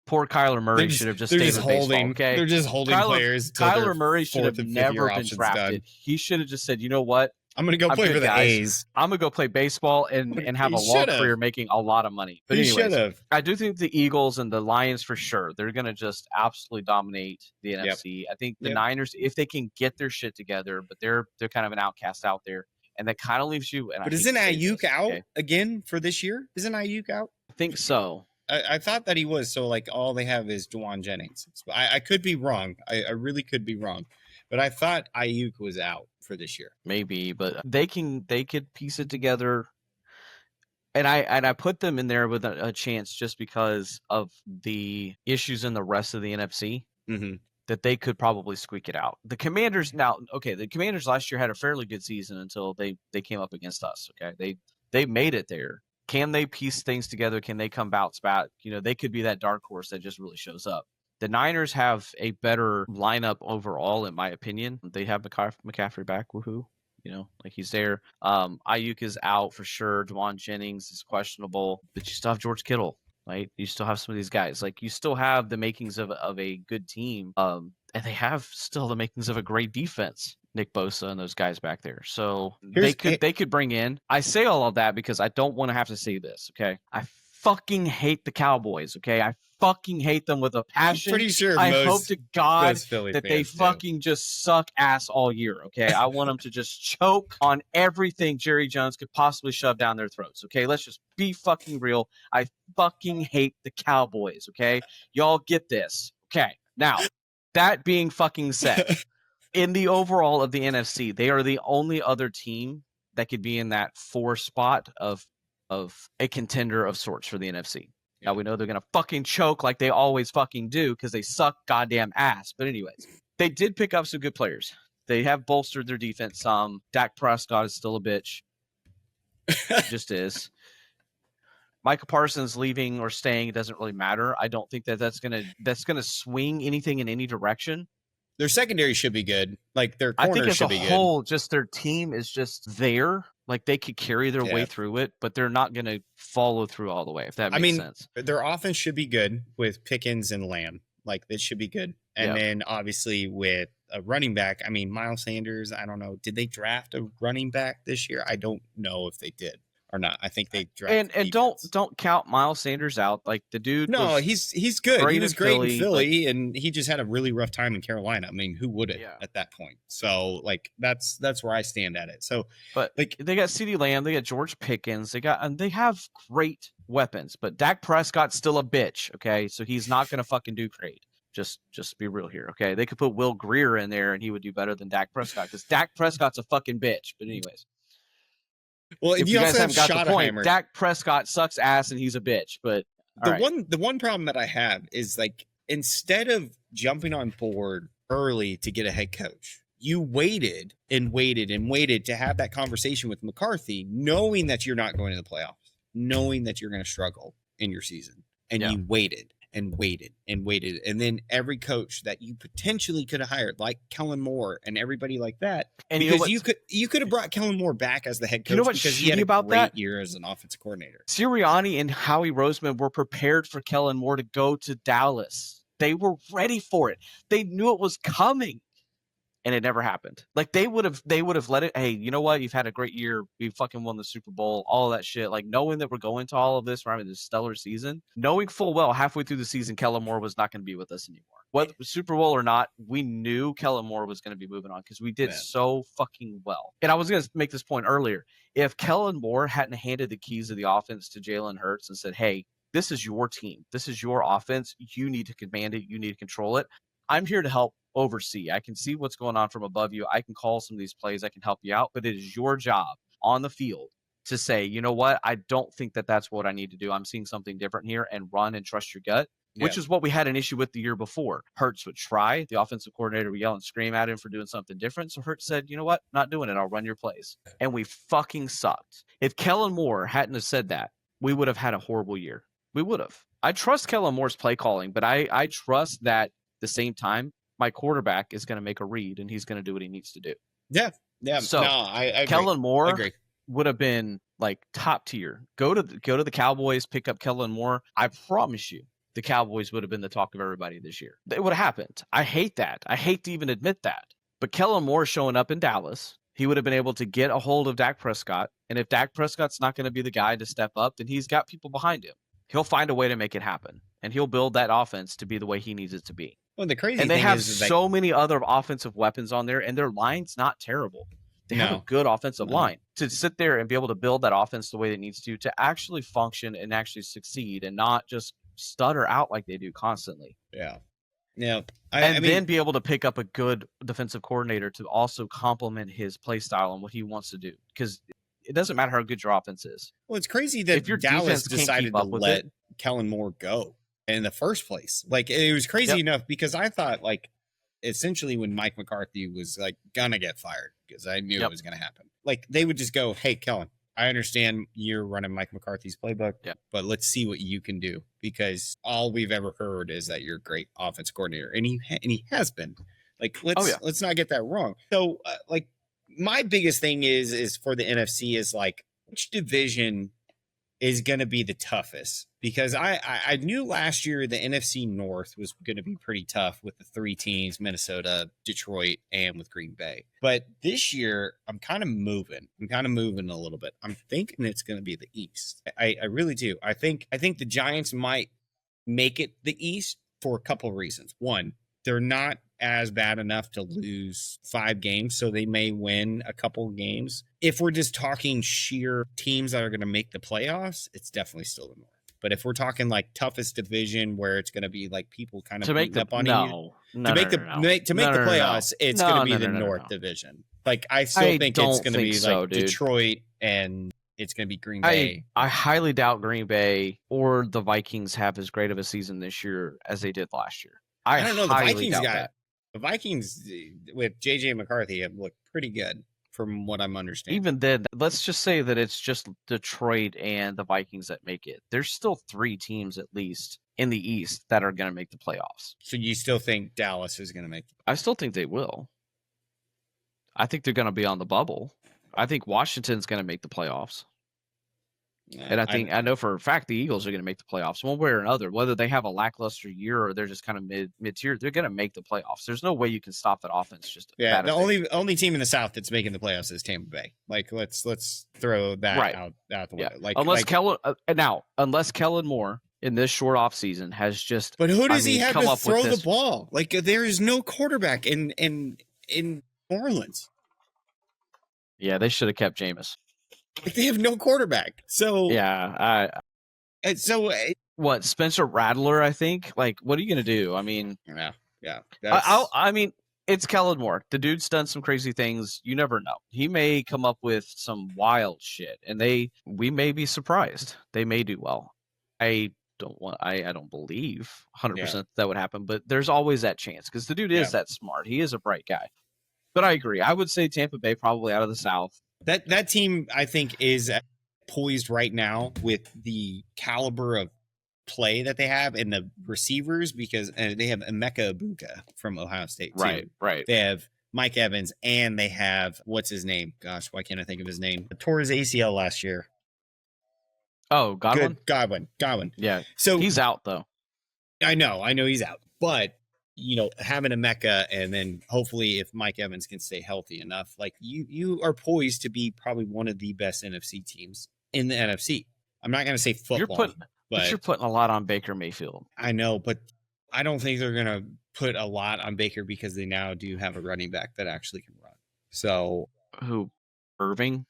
poor Kyler Murray should have just stayed with baseball. Okay, they're just holding players. Kyler Murray should have never been options drafted. done. He should have just said, you know what? I'm going to go play for the A's. I'm going to go play baseball and have a long career making a lot of money. But anyways, I do think the Eagles and the Lions for sure, they're going to just absolutely dominate the NFC. I think the Niners, if they can get their shit together, but they're kind of an outcast out there. And that kind of leaves you. But isn't Ayuk out again for this year? Isn't Ayuk out? I think so. I thought that he was. So, like, all they have is Juwan Jennings. I could be wrong. I really could be wrong. But I thought Ayuk was out for this year. Maybe, but they could piece it together. And I put them in there with a chance just because of the issues in the rest of the NFC. Mm-hmm. That they could probably squeak it out. The Commanders the Commanders last year had a fairly good season until they came up against us. Okay, they made it there. Can they piece things together? Can they come bounce back? They could be that dark horse that just really shows up. The Niners have a better lineup overall, in my opinion. They have McCaffrey back, woohoo! Like he's there. Ayuk is out for sure. Juwan Jennings is questionable, but you still have George Kittle. Right, you still have some of these guys. Like you still have the makings of a good team, and they have still the makings of a great defense. Nick Bosa and those guys back there. So they could bring in. I say all of that because I don't want to have to say this. Okay, I fucking hate the Cowboys. Okay, I fucking hate them with a passion. I'm pretty sure. I hope to God that they do. fucking just suck ass all year. Okay, I want them to just choke on everything Jerry Jones could possibly shove down their throats. Okay, let's just be fucking real. I fucking hate the Cowboys. Okay, y'all get this. Okay, now that being fucking said, in the overall of the NFC, they are the only other team that could be in that 4 spot of a contender of sorts for the NFC. Now, we know they're going to fucking choke like they always fucking do because they suck goddamn ass. But anyways, they did pick up some good players. They have bolstered their defense some. Dak Prescott is still a bitch. Just is. Micah Parsons leaving or staying, it doesn't really matter. I don't think that's gonna swing anything in any direction. Their secondary should be good. Like their corners should be good. I think as a whole, just their team is just there. Like they could carry their way through it, but they're not going to follow through all the way, if that makes sense. Their offense should be good with Pickens and Lamb. Like this should be good. And then obviously with a running back, Miles Sanders, I don't know. Did they draft a running back this year? I don't know if they did or not. I think they drafted and don't count Miles Sanders out. Like the dude. No, he's good. He was great in Philly, and he just had a really rough time in Carolina. Who would have at that point? So like that's where I stand at it. So, but like they got CeeDee Lamb, they got George Pickens, they have great weapons, but Dak Prescott's still a bitch. Okay, so he's not gonna fucking do great. Just be real here, okay? They could put Will Grier in there, and he would do better than Dak Prescott because Dak Prescott's a fucking bitch. But anyways. Well, if you guys haven't got the point, Dak Prescott sucks ass and he's a bitch. But the one problem that I have is like instead of jumping on board early to get a head coach, you waited and waited and waited to have that conversation with McCarthy, knowing that you're not going to the playoffs, knowing that you're going to struggle in your season, and you waited and waited and waited. And then every coach that you potentially could have hired, like Kellen Moore and everybody like that, and because you could have brought Kellen Moore back as the head coach because he had a great year as an offensive coordinator. Sirianni and Howie Roseman were prepared for Kellen Moore to go to Dallas. They were ready for it. They knew it was coming. And it never happened. Like they would have let it. Hey, you know what? You've had a great year. We fucking won the Super Bowl. All of that shit. Like knowing that we're going to all of this, we're having this stellar season. Knowing full well halfway through the season, Kellen Moore was not going to be with us anymore. Whether Super Bowl or not, we knew Kellen Moore was going to be moving on because we did so fucking well. And I was going to make this point earlier. If Kellen Moore hadn't handed the keys of the offense to Jalen Hurts and said, "Hey, this is your team. This is your offense. You need to command it. You need to control it. I'm here to help." Oversee. I can see what's going on from above you. I can call some of these plays. I can help you out, but it is your job on the field to say, you know what? I don't think that that's what I need to do. I'm seeing something different here, and run and trust your gut, which is what we had an issue with the year before. Hurts would try. The offensive coordinator would yell and scream at him for doing something different. So Hurts said, you know what? Not doing it. I'll run your plays. And we fucking sucked. If Kellen Moore hadn't have said that, we would have had a horrible year. We would have. I trust Kellen Moore's play calling, but I trust that at the same time, my quarterback is going to make a read and he's going to do what he needs to do. Yeah. So no, I agree. Kellen Moore I agree. would have been like top tier. Go to the Cowboys, pick up Kellen Moore. I promise you, the Cowboys would have been the talk of everybody this year. It would have happened. I hate that. I hate to even admit that. But Kellen Moore showing up in Dallas, he would have been able to get a hold of Dak Prescott. And if Dak Prescott's not going to be the guy to step up, then he's got people behind him. He'll find a way to make it happen. And he'll build that offense to be the way he needs it to be. Well, the crazy and they thing have is so many other offensive weapons on there, and their line's not terrible. They have a good offensive line. To sit there and be able to build that offense the way it needs to actually function and actually succeed and not just stutter out like they do constantly. Yeah. Yeah. I mean, then be able to pick up a good defensive coordinator to also complement his play style and what he wants to do. Because it doesn't matter how good your offense is. Well, it's crazy that if your Dallas defense can't decided keep to up with let it, Kellen Moore go in the first place. Like, it was crazy enough because I thought, like, essentially when Mike McCarthy was like gonna get fired, because I knew it was gonna happen, like they would just go, "Hey, Kellen, I understand you're running Mike McCarthy's playbook, but let's see what you can do, because all we've ever heard is that you're a great offense coordinator, and he has been. Like, let's not get that wrong." So, like, my biggest thing is for the NFC is like, which division is going to be the toughest? Because I knew last year the NFC North was going to be pretty tough with the three teams, Minnesota, Detroit, and with Green Bay. But this year, I'm kind of moving. A little bit. I'm thinking it's going to be the East. I really do. I think the Giants might make it the East for a couple of reasons. One, they're not as bad enough to lose 5 games, so they may win a couple of games. If we're just talking sheer teams that are going to make the playoffs, it's definitely still the North. But if we're talking like toughest division where it's going to be like people kind of beating up on you to make the playoffs, it's going to be the North division. Like, I still think it's going to be like Detroit, and it's going to be Green Bay. I highly doubt Green Bay or the Vikings have as great of a season this year as they did last year. I don't know. The Vikings with JJ McCarthy have looked pretty good from what I'm understanding. Even then, let's just say that it's just Detroit and the Vikings that make it. There's still 3 teams at least in the East that are going to make the playoffs. So you still think Dallas is going to make it? I still think they will. I think they're going to be on the bubble. I think Washington's going to make the playoffs. And I know for a fact the Eagles are going to make the playoffs one way or another. Whether they have a lackluster year or they're just kind of mid-tier, they're going to make the playoffs. There's no way you can stop that offense. The only team in the South that's making the playoffs is Tampa Bay. Like, let's throw that out the window. Like, unless Kellen Moore in this short off season has just. But who does he have to throw the ball? Like, there is no quarterback in New Orleans. Yeah, they should have kept Jameis. Like, they have no quarterback. So what, Spencer Rattler? I think. Like, what are you gonna do? I mean, yeah. I mean, it's Kellen Moore. The dude's done some crazy things. You never know. He may come up with some wild shit, and we may be surprised. They may do well. I don't believe 100% that would happen, but there's always that chance because the dude is that smart. He is a bright guy. But I agree. I would say Tampa Bay probably out of the South. That team, I think, is poised right now with the caliber of play that they have and the receivers, because they have Emeka Egbuka from Ohio State too. Right. They have Mike Evans, and they have, what's his name? Gosh, why can't I think of his name? Tore his ACL last year. Oh, Godwin? Godwin. Yeah. So he's out though. I know he's out, but having a Mecca, and then hopefully if Mike Evans can stay healthy enough, like you are poised to be probably one of the best NFC teams in the NFC. I'm not going to say football, but you're putting a lot on Baker Mayfield. I know, but I don't think they're going to put a lot on Baker because they now do have a running back that actually can run. So who? Irving?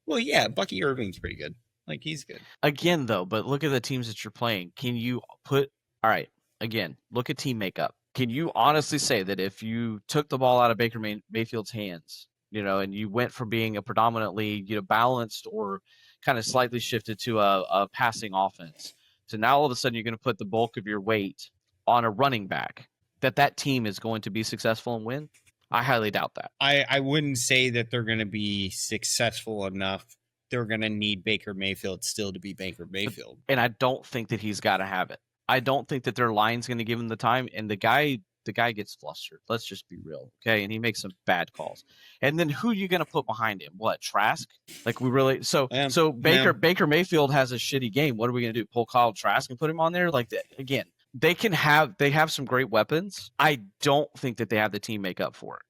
Well, yeah, Bucky Irving's pretty good. Like, he's good. Again, though, but look at the teams that you're playing. Can you all right, again, look at team makeup. Can you honestly say that if you took the ball out of Baker Mayfield's hands, and you went from being a predominantly, balanced or kind of slightly shifted to a passing offense, so now all of a sudden you're going to put the bulk of your weight on a running back, that team is going to be successful and win? I highly doubt that. I wouldn't say that they're going to be successful enough they're going to need Baker Mayfield still to be Baker Mayfield. And I don't think that he's got to have it. I don't think that their line's going to give him the time. And the guy gets flustered. Let's just be real, okay? And he makes some bad calls. And then who are you going to put behind him? What, Trask? Like we really so Baker Mayfield has a shitty game. What are we going to do? Pull Kyle Trask and put him on there? Like that again. They have some great weapons. I don't think that they have the team make up for it.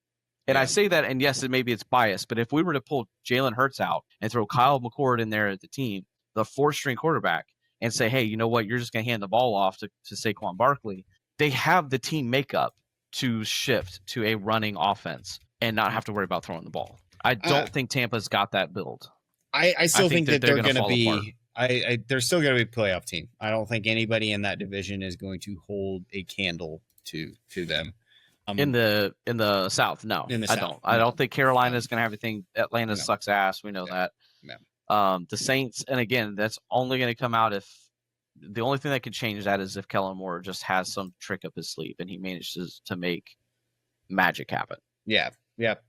And I say that, and yes, maybe it's biased, but if we were to pull Jalen Hurts out and throw Kyle McCord in there at the team, the 4th-string quarterback, and say, hey, you know what, you're just going to hand the ball off to Saquon Barkley, they have the team makeup to shift to a running offense and not have to worry about throwing the ball. I don't think Tampa's got that build. I still think that they're going to be apart. They're still going to be a playoff team. I don't think anybody in that division is going to hold a candle to them. In the South, no. I don't think Carolina's going to have anything. Atlanta sucks ass. We know that. No. The Saints, and again, that's only going to come out if the only thing that could change that is if Kellen Moore just has some trick up his sleeve and he manages to make magic happen. Yeah.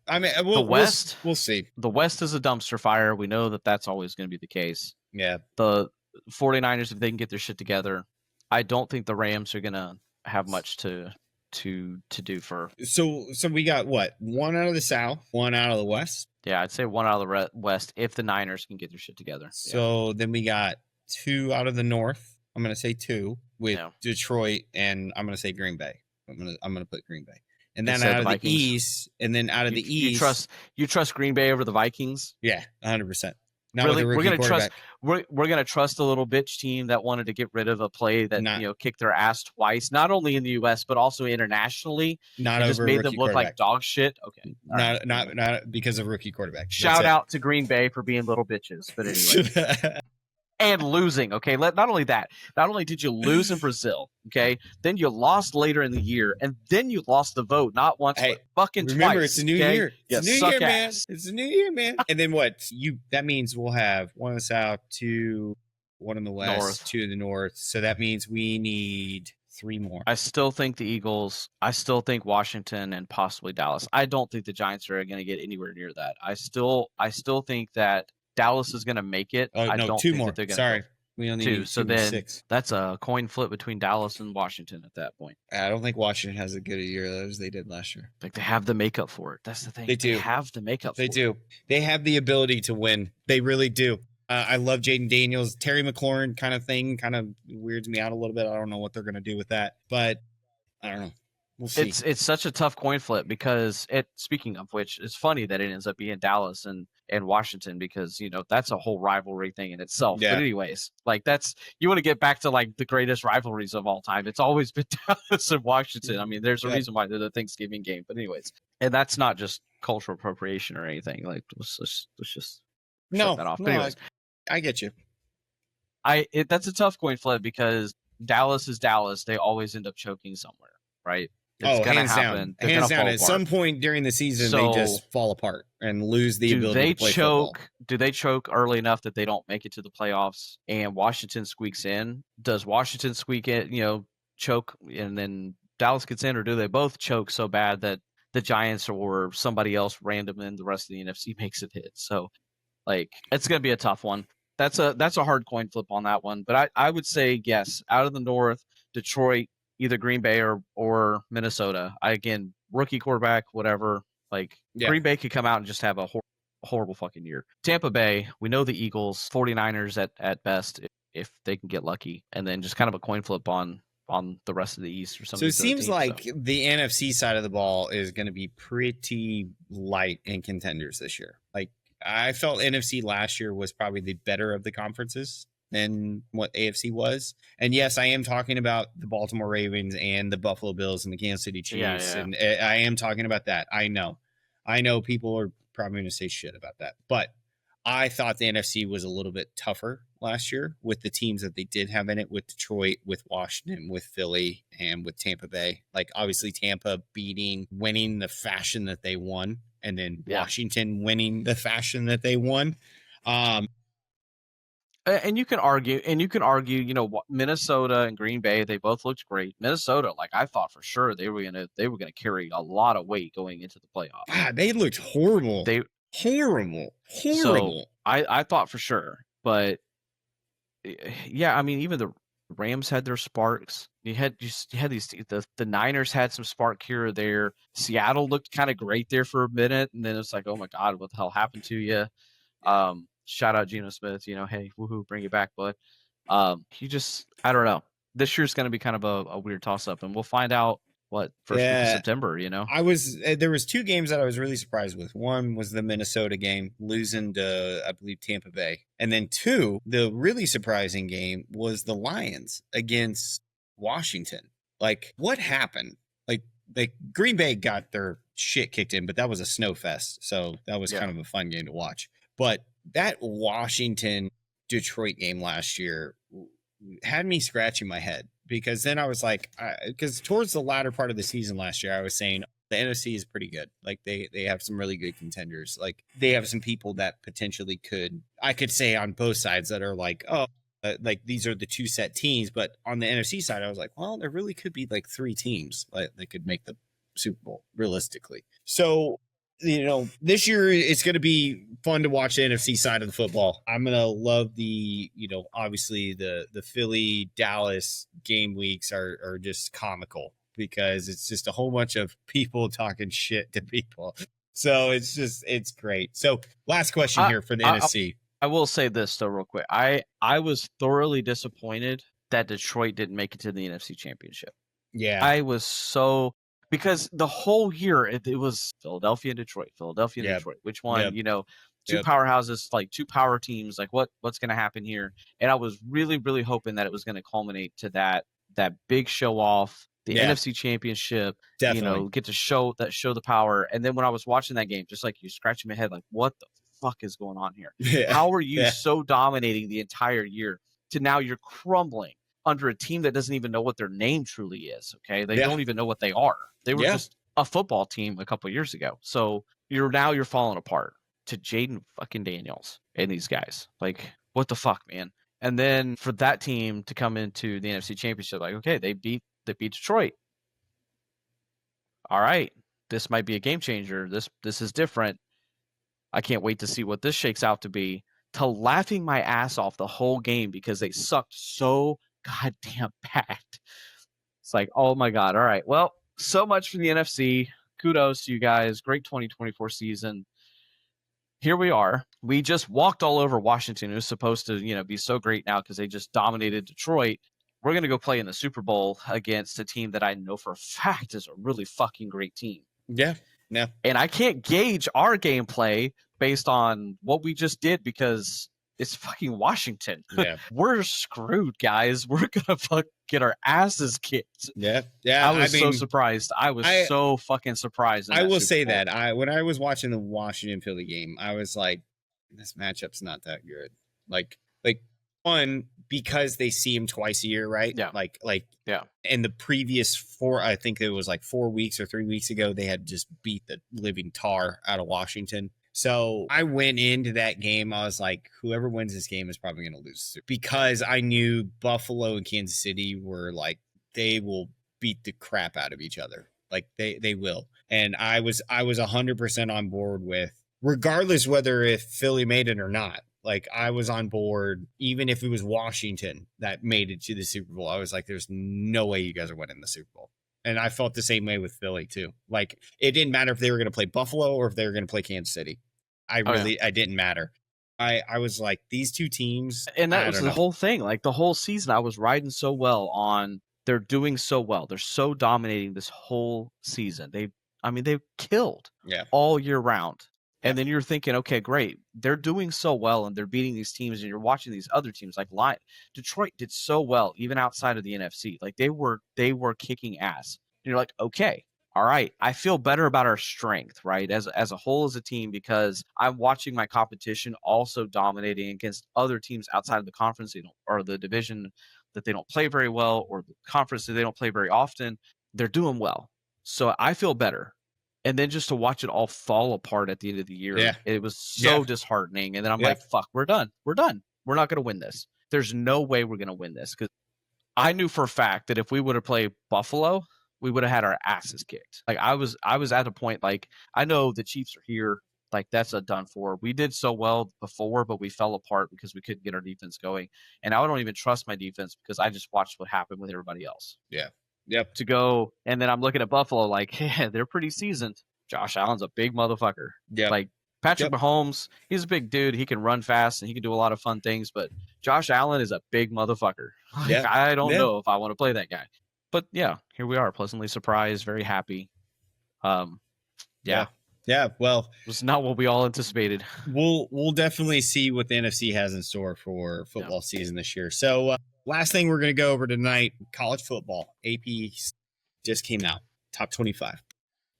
I mean, the West, we'll see. The West is a dumpster fire. We know that that's always going to be the case. Yeah. The 49ers, if they can get their shit together, I don't think the Rams are going to have much to do for. So we got what? 1 out of the South, 1 out of the West. Yeah, I'd say 1 out of the West if the Niners can get their shit together. So then we got 2 out of the North. I'm going to say 2 with Detroit, and I'm going to say Green Bay. I'm going to put Green Bay. And then out of the East, and then out of the East, you trust Green Bay over the Vikings? Yeah, 100%. Really, we're gonna trust a little bitch team that wanted to get rid of a play that kicked their ass twice, not only in the U.S. but also internationally. Just made them look like dog shit. Okay, not because of rookie quarterback. Shout out to Green Bay for being little bitches, but anyway. And losing, okay? Not only that, not only did you lose in Brazil, okay, then you lost later in the year, and then you lost the vote, not once, but fucking twice. Remember, it's a new year. It's a new year, man. It's a new year, man. And then what? That means we'll have 1 in the South, 2, 1 in the West, North. 2 in the North. So that means we need 3 more. I still think the Eagles. I still think Washington and possibly Dallas. I don't think the Giants are going to get anywhere near that. I still think that Dallas is going to make it. I don't 2 think more. That they're going to. Sorry. We only need 2. So then 6. That's a coin flip between Dallas and Washington at that point. I don't think Washington has as good a year as they did last year. Like they have the makeup for it. That's the thing. They do. They have the makeup for it. They do. They have the ability to win. They really do. I love Jaden Daniels. Terry McLaurin kind of thing kind of weirds me out a little bit. I don't know what they're going to do with that. But I don't know. We'll see. It's such a tough coin flip because speaking of which, it's funny that it ends up being Dallas and Washington because that's a whole rivalry thing in itself. Yeah. But anyways, like you want to get back to like the greatest rivalries of all time. It's always been Dallas and Washington. I mean, there's a reason why they're the Thanksgiving game. But anyways, and that's not just cultural appropriation or anything. Like let's just shut that off. But anyways, I get you. That's a tough coin flip because Dallas is Dallas. They always end up choking somewhere, right? It's gonna happen. Hands down. At some point during the season, they just fall apart and lose the ability to play football. Do they choke early enough that they don't make it to the playoffs and Washington squeaks in? Does Washington squeak in, choke and then Dallas gets in, or do they both choke so bad that the Giants or somebody else random in the rest of the NFC makes it hit? So, it's going to be a tough one. That's a hard coin flip on that one. But I would say, yes, out of the North, Detroit, either Green Bay or Minnesota. Again, rookie quarterback, whatever. Green Bay could come out and just have a horrible fucking year. Tampa Bay, we know the Eagles, 49ers at best, if they can get lucky. And then just kind of a coin flip on the rest of the East or something. So it seems like the NFC side of the ball is going to be pretty light in contenders this year. I felt NFC last year was probably the better of the conferences than what AFC was. And yes, I am talking about the Baltimore Ravens and the Buffalo Bills and the Kansas City Chiefs. Yeah. And I am talking about that. I know people are probably going to say shit about that, but I thought the NFC was a little bit tougher last year with the teams that they did have in it, with Detroit, with Washington, with Philly, and with Tampa Bay. Obviously Tampa winning the fashion that they won, and then Washington winning the fashion that they won. And you can argue, Minnesota and Green Bay, they both looked great. Minnesota, I thought for sure they were gonna carry a lot of weight going into the playoffs. God, they looked horrible. Horrible. I thought for sure, but yeah, I mean, even the Rams had their sparks. You had these the Niners had some spark here or there. Seattle looked kind of great there for a minute, and then it's like, oh my god, what the hell happened to you? Shout out Geno Smith, hey, woohoo, bring it back, bud. I don't know. This year's going to be kind of a weird toss up, and we'll find out first week of September. There was two games that I was really surprised with. One was the Minnesota game, losing to, I believe, Tampa Bay. And then two, the really surprising game was the Lions against Washington. Like, what happened? Like Green Bay got their shit kicked in, but that was a snow fest. So that was kind of a fun game to watch. But that Washington Detroit game last year had me scratching my head, because then I was like, because towards the latter part of the season last year, I was saying the NFC is pretty good. Like they have some really good contenders. Like they have some people that potentially I could say on both sides that are like, like these are the two set teams. But on the NFC side, I was like, well, there really could be like three teams that could make the Super Bowl realistically. So, this year it's going to be fun to watch the NFC side of the football. I'm going to love the, obviously the Philly Dallas game weeks are just comical, because it's just a whole bunch of people talking shit to people. So it's great. So last question here for the NFC. I will say this though, real quick. I was thoroughly disappointed that Detroit didn't make it to the NFC Championship. Yeah. I was because the whole year it was Philadelphia and Detroit, Detroit. Which one? Two powerhouses, like two power teams. Like what's going to happen here? And I was really, really hoping that it was going to culminate to that big show off, the NFC Championship. Definitely. Get to show the power. And then when I was watching that game, just like you scratching my head, like what the fuck is going on here? Yeah. How are you so dominating the entire year to now you're crumbling under a team that doesn't even know what their name truly is? Okay, they don't even know what they are. They were just a football team a couple of years ago. So you're falling apart to Jaden fucking Daniels and these guys. Like, what the fuck, man? And then for that team to come into the NFC Championship, like, okay, they beat Detroit. All right, this might be a game changer. This is different. I can't wait to see what this shakes out to be. To laughing my ass off the whole game because they sucked so goddamn bad. It's like, oh my god. All right, well, so much for the NFC. Kudos to you guys. Great 2024 season. Here we are. We just walked all over Washington. It was supposed to, be so great now because they just dominated Detroit. We're going to go play in the Super Bowl against a team that I know for a fact is a really fucking great team. Yeah. Yeah. And I can't gauge our gameplay based on what we just did because it's fucking Washington. Yeah. We're screwed, guys. We're going to get our asses kicked. Yeah. Yeah. I was so surprised. I was so fucking surprised. I will say that when I was watching the Washington Philly game, I was like, this matchup's not that good. Like one, because they see him twice a year, right? Yeah. Like in the previous I think it was like 4 weeks or 3 weeks ago, they had just beat the living tar out of Washington. So I went into that game. I was like, whoever wins this game is probably going to lose, because I knew Buffalo and Kansas City were like, they will beat the crap out of each other. Like they will. And I was 100% on board with, regardless whether if Philly made it or not. Like I was on board, even if it was Washington that made it to the Super Bowl. I was like, there's no way you guys are winning the Super Bowl. And I felt the same way with Philly too. Like it didn't matter if they were going to play Buffalo or if they were going to play Kansas City. I didn't matter. I was like, these two teams. And that was the whole thing. Like the whole season, I was riding so well on, they're doing so well. They're so dominating this whole season. They've killed all year round. And then you're thinking, okay, great. They're doing so well and they're beating these teams, and you're watching these other teams like Detroit did so well, even outside of the NFC. Like they were kicking ass. And you're like, okay, all right. I feel better about our strength, right? As a whole, as a team, because I'm watching my competition also dominating against other teams outside of the conference or the division that they don't play very well, or the conference that they don't play very often. They're doing well. So I feel better. And then just to watch it all fall apart at the end of the year, it was so disheartening. And then I'm like, fuck, we're done. We're done. We're not going to win this. There's no way we're going to win this. Because I knew for a fact that if we would have played Buffalo, we would have had our asses kicked. Like I was at a point, like, I know the Chiefs are here. like that's a done for. We did so well before, but we fell apart because we couldn't get our defense going. And I don't even trust my defense because I just watched what happened with everybody else. Yeah. Yep. To go, and then I'm looking at Buffalo like, yeah, they're pretty seasoned. Josh Allen's a big motherfucker. Yeah. Like Patrick Mahomes, he's a big dude. He can run fast and he can do a lot of fun things, but Josh Allen is a big motherfucker. Like, Yeah. I don't know if I want to play that guy. But yeah, here we are, pleasantly surprised, very happy. Yeah, well, it was not what we all anticipated. We'll definitely see what the NFC has in store for football season this year. So last thing we're going to go over tonight, college football. AP just came out, top 25.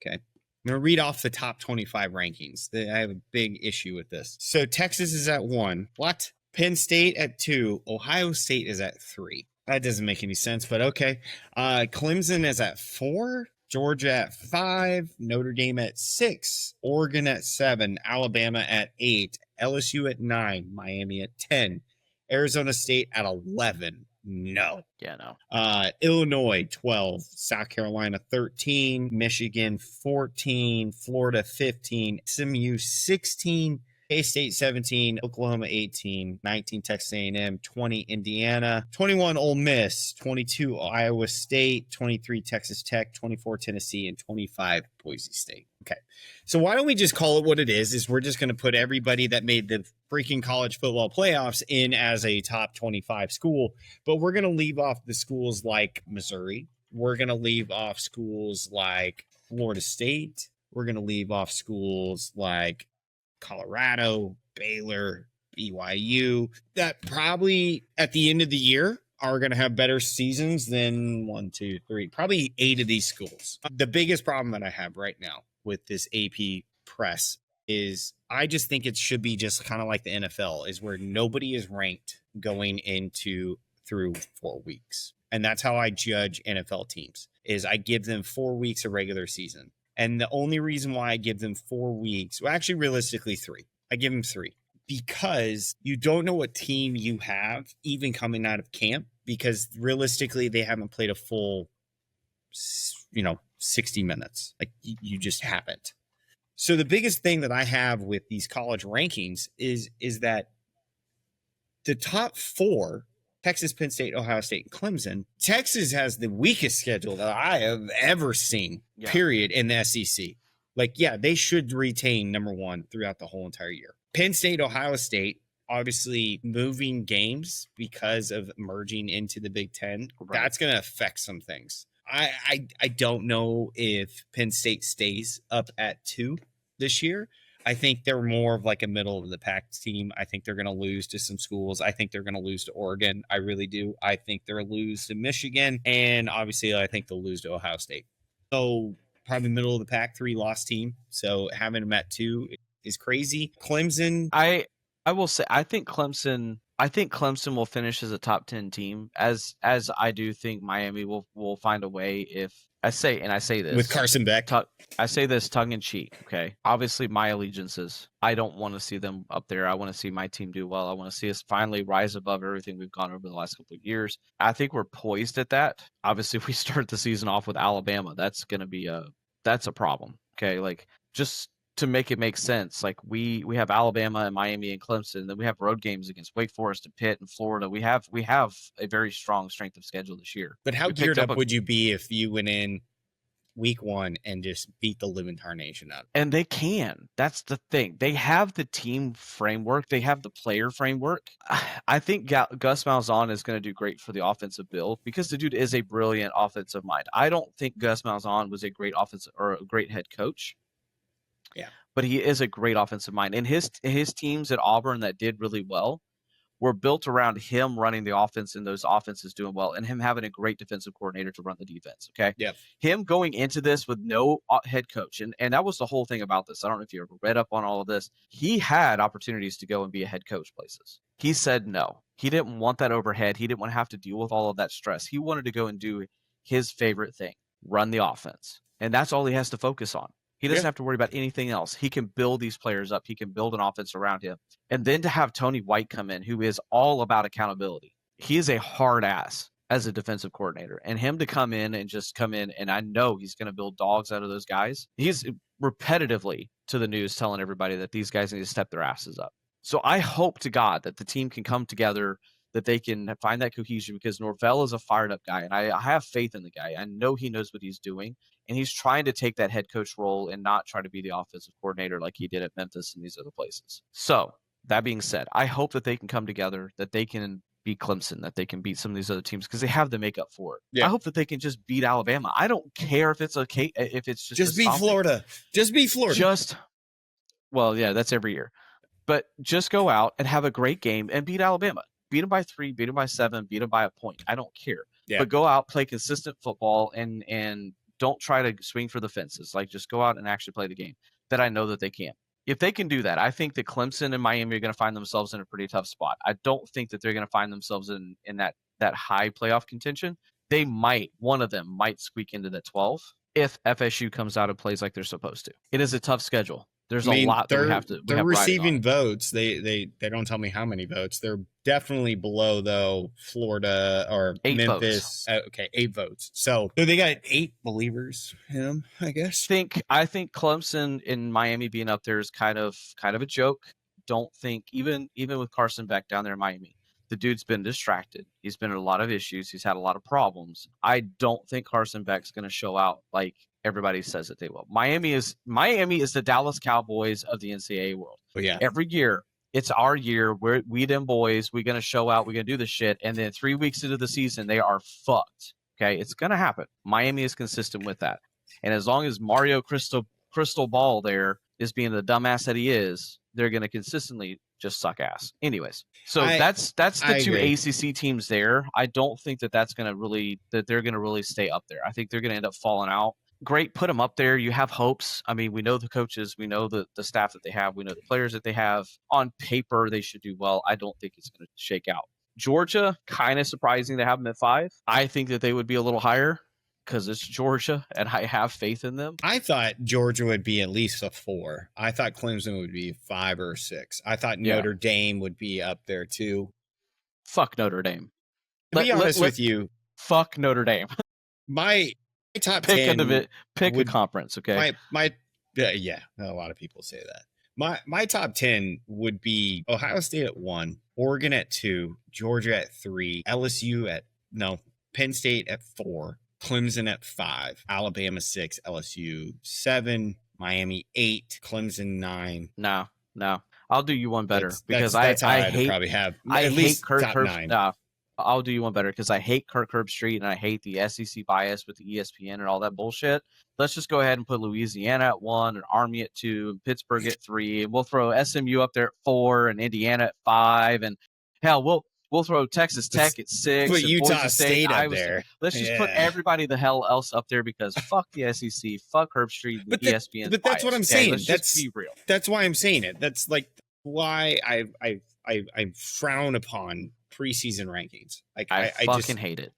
Okay. I'm going to read off the top 25 rankings. I have a big issue with this. So Texas is at 1. What? Penn State at 2. Ohio State is at 3. That doesn't make any sense, but okay. Clemson is at 4. Georgia at 5, Notre Dame at 6, Oregon at 7, Alabama at 8, LSU at 9, Miami at 10, Arizona State at 11. No. Yeah, no. Illinois 12, South Carolina 13, Michigan 14, Florida 15, SMU 16, K-State 17, Oklahoma 18, 19 Texas A&M, 20 Indiana, 21 Ole Miss, 22 Iowa State, 23 Texas Tech, 24 Tennessee, and 25 Boise State. Okay, so why don't we just call it what it is we're just going to put everybody that made the freaking college football playoffs in as a top 25 school, but we're going to leave off the schools like Missouri. We're going to leave off schools like Florida State. We're going to leave off schools like Colorado, Baylor, BYU, that probably at the end of the year are going to have better seasons than 1, 2, 3, probably 8 of these schools. The biggest problem that I have right now with this AP press is I just think it should be just kind of like the NFL, is where nobody is ranked going into through 4 weeks. And that's how I judge NFL teams, is I give them 4 weeks of regular season. And the only reason why I give them 4 weeks, well, actually, realistically, 3. I give them 3 because you don't know what team you have even coming out of camp, because realistically, they haven't played a full, 60 minutes. Like you just haven't. So the biggest thing that I have with these college rankings is that the top 4, Texas, Penn State, Ohio State, and Clemson. Texas has the weakest schedule that I have ever seen, period, in the SEC. Like, yeah, they should retain number 1 throughout the whole entire year. Penn State, Ohio State, obviously moving games because of merging into the Big Ten. Right. That's going to affect some things. I don't know if Penn State stays up at 2 this year. I think they're more of like a middle of the pack team. I think they're going to lose to some schools. I think they're going to lose to Oregon. I really do. I think they'll lose to Michigan. And obviously, I think they'll lose to Ohio State. So probably middle of the pack, 3-loss team. So having them at 2 is crazy. Clemson. I will say, I think Clemson will finish as a top 10 team, as I do think Miami will find a way. If I say this with Carson Beck, I say this tongue in cheek. Okay. Obviously my allegiances, I don't want to see them up there. I want to see my team do well. I want to see us finally rise above everything we've gone over the last couple of years. I think we're poised at that. Obviously if we start the season off with Alabama, that's going to be that's a problem. Okay. Like, just to make it make sense, like we have Alabama and Miami and Clemson, then we have road games against Wake Forest and Pitt and Florida. We have a very strong strength of schedule this year. But how geared up would you be if you went in week 1 and just beat the living tarnation up? And they can. That's the thing. They have the team framework. They have the player framework. I think Gus Malzahn is going to do great for the offensive build because the dude is a brilliant offensive mind. I don't think Gus Malzahn was a great offensive or a great head coach. Yeah, but he is a great offensive mind, and his teams at Auburn that did really well were built around him running the offense and those offenses doing well, and him having a great defensive coordinator to run the defense. Okay, yeah, him going into this with no head coach, and that was the whole thing about this. I don't know if you ever read up on all of this. He had opportunities to go and be a head coach places. He said no. He didn't want that overhead. He didn't want to have to deal with all of that stress. He wanted to go and do his favorite thing, run the offense, and that's all he has to focus on. He doesn't have to worry about anything else. He can build these players up. He can build an offense around him. And then to have Tony White come in, who is all about accountability. He is a hard ass as a defensive coordinator, and him to come in and I know he's going to build dogs out of those guys. He's repetitively to the news telling everybody that these guys need to step their asses up. So I hope to God that the team can come together, that they can find that cohesion, because Norvell is a fired up guy, and I have faith in the guy. I know he knows what he's doing, and he's trying to take that head coach role and not try to be the offensive coordinator like he did at Memphis and these other places. So that being said, I hope that they can come together, that they can beat Clemson, that they can beat some of these other teams, because they have the makeup for it. Yeah. I hope that they can just beat Alabama. I don't care if it's okay, if it's just beat Florida. Just beat Florida. Well, yeah, that's every year. But just go out and have a great game and beat Alabama. Beat them by 3, beat them by 7, beat them by a point. I don't care. Yeah. But go out, play consistent football, and don't try to swing for the fences. Like, just go out and actually play the game that I know that they can. If they can do that, I think that Clemson and Miami are going to find themselves in a pretty tough spot. I don't think that they're going to find themselves in that high playoff contention. One of them might squeak into that 12 if FSU comes out and plays like they're supposed to. It is a tough schedule. There's a lot that we have to. They're receiving votes. They don't tell me how many votes. They're definitely below, though, Florida or 8 Memphis. Votes. Okay, 8 votes. So they got 8 believers in them, I guess. I think Clemson and Miami being up there is kind of a joke. Don't think even with Carson Beck down there in Miami, the dude's been distracted. He's been in a lot of issues. He's had a lot of problems. I don't think Carson Beck's going to show out like everybody says that they will. Miami is the Dallas Cowboys of the NCAA world. Oh, yeah. Every year, it's our year. We them boys. We're going to show out. We're going to do the shit. And then 3 weeks into the season, they are fucked. Okay? It's going to happen. Miami is consistent with that. And as long as Mario Crystal Ball there is being the dumbass that he is, they're going to consistently just suck ass. Anyways, so that's the 2 ACC teams there. I don't think that they're going to really stay up there. I think they're going to end up falling out. Great, put them up there. You have hopes. I mean, we know the coaches, we know the staff that they have, we know the players that they have. On paper, they should do well. I don't think it's going to shake out. Georgia, kind of surprising to have them at 5. I think that they would be a little higher because it's Georgia, and I have faith in them. I thought Georgia would be at least a 4. I thought Clemson would be 5 or 6. I thought Notre Dame would be up there too. Fuck Notre Dame. To be honest with you, fuck Notre Dame. My top 10 pick a conference, okay? Yeah, a lot of people say that. My top 10 would be Ohio State at 1, Oregon at 2, Georgia at 3, Penn State at 4, Clemson at 5, Alabama 6, LSU 7, Miami 8, Clemson 9. No. I'll do you one better because that's I hate probably have I at hate least Kirk top 9. I'll do you one better because I hate Kirk Herbstreit and I hate the SEC bias with the ESPN and all that bullshit. Let's just go ahead and put Louisiana at 1 and Army at 2 and Pittsburgh at 3, and we'll throw SMU up there at 4 and Indiana at 5, and hell, we'll throw Texas Tech at 6. Put Utah State up there. Let's just put everybody the hell else up there because fuck the SEC, fuck Herbstreit, and ESPN. But that's what I'm saying. Let's just be real. That's why I'm saying it. That's like why I frown upon preseason rankings. Like I fucking hate it.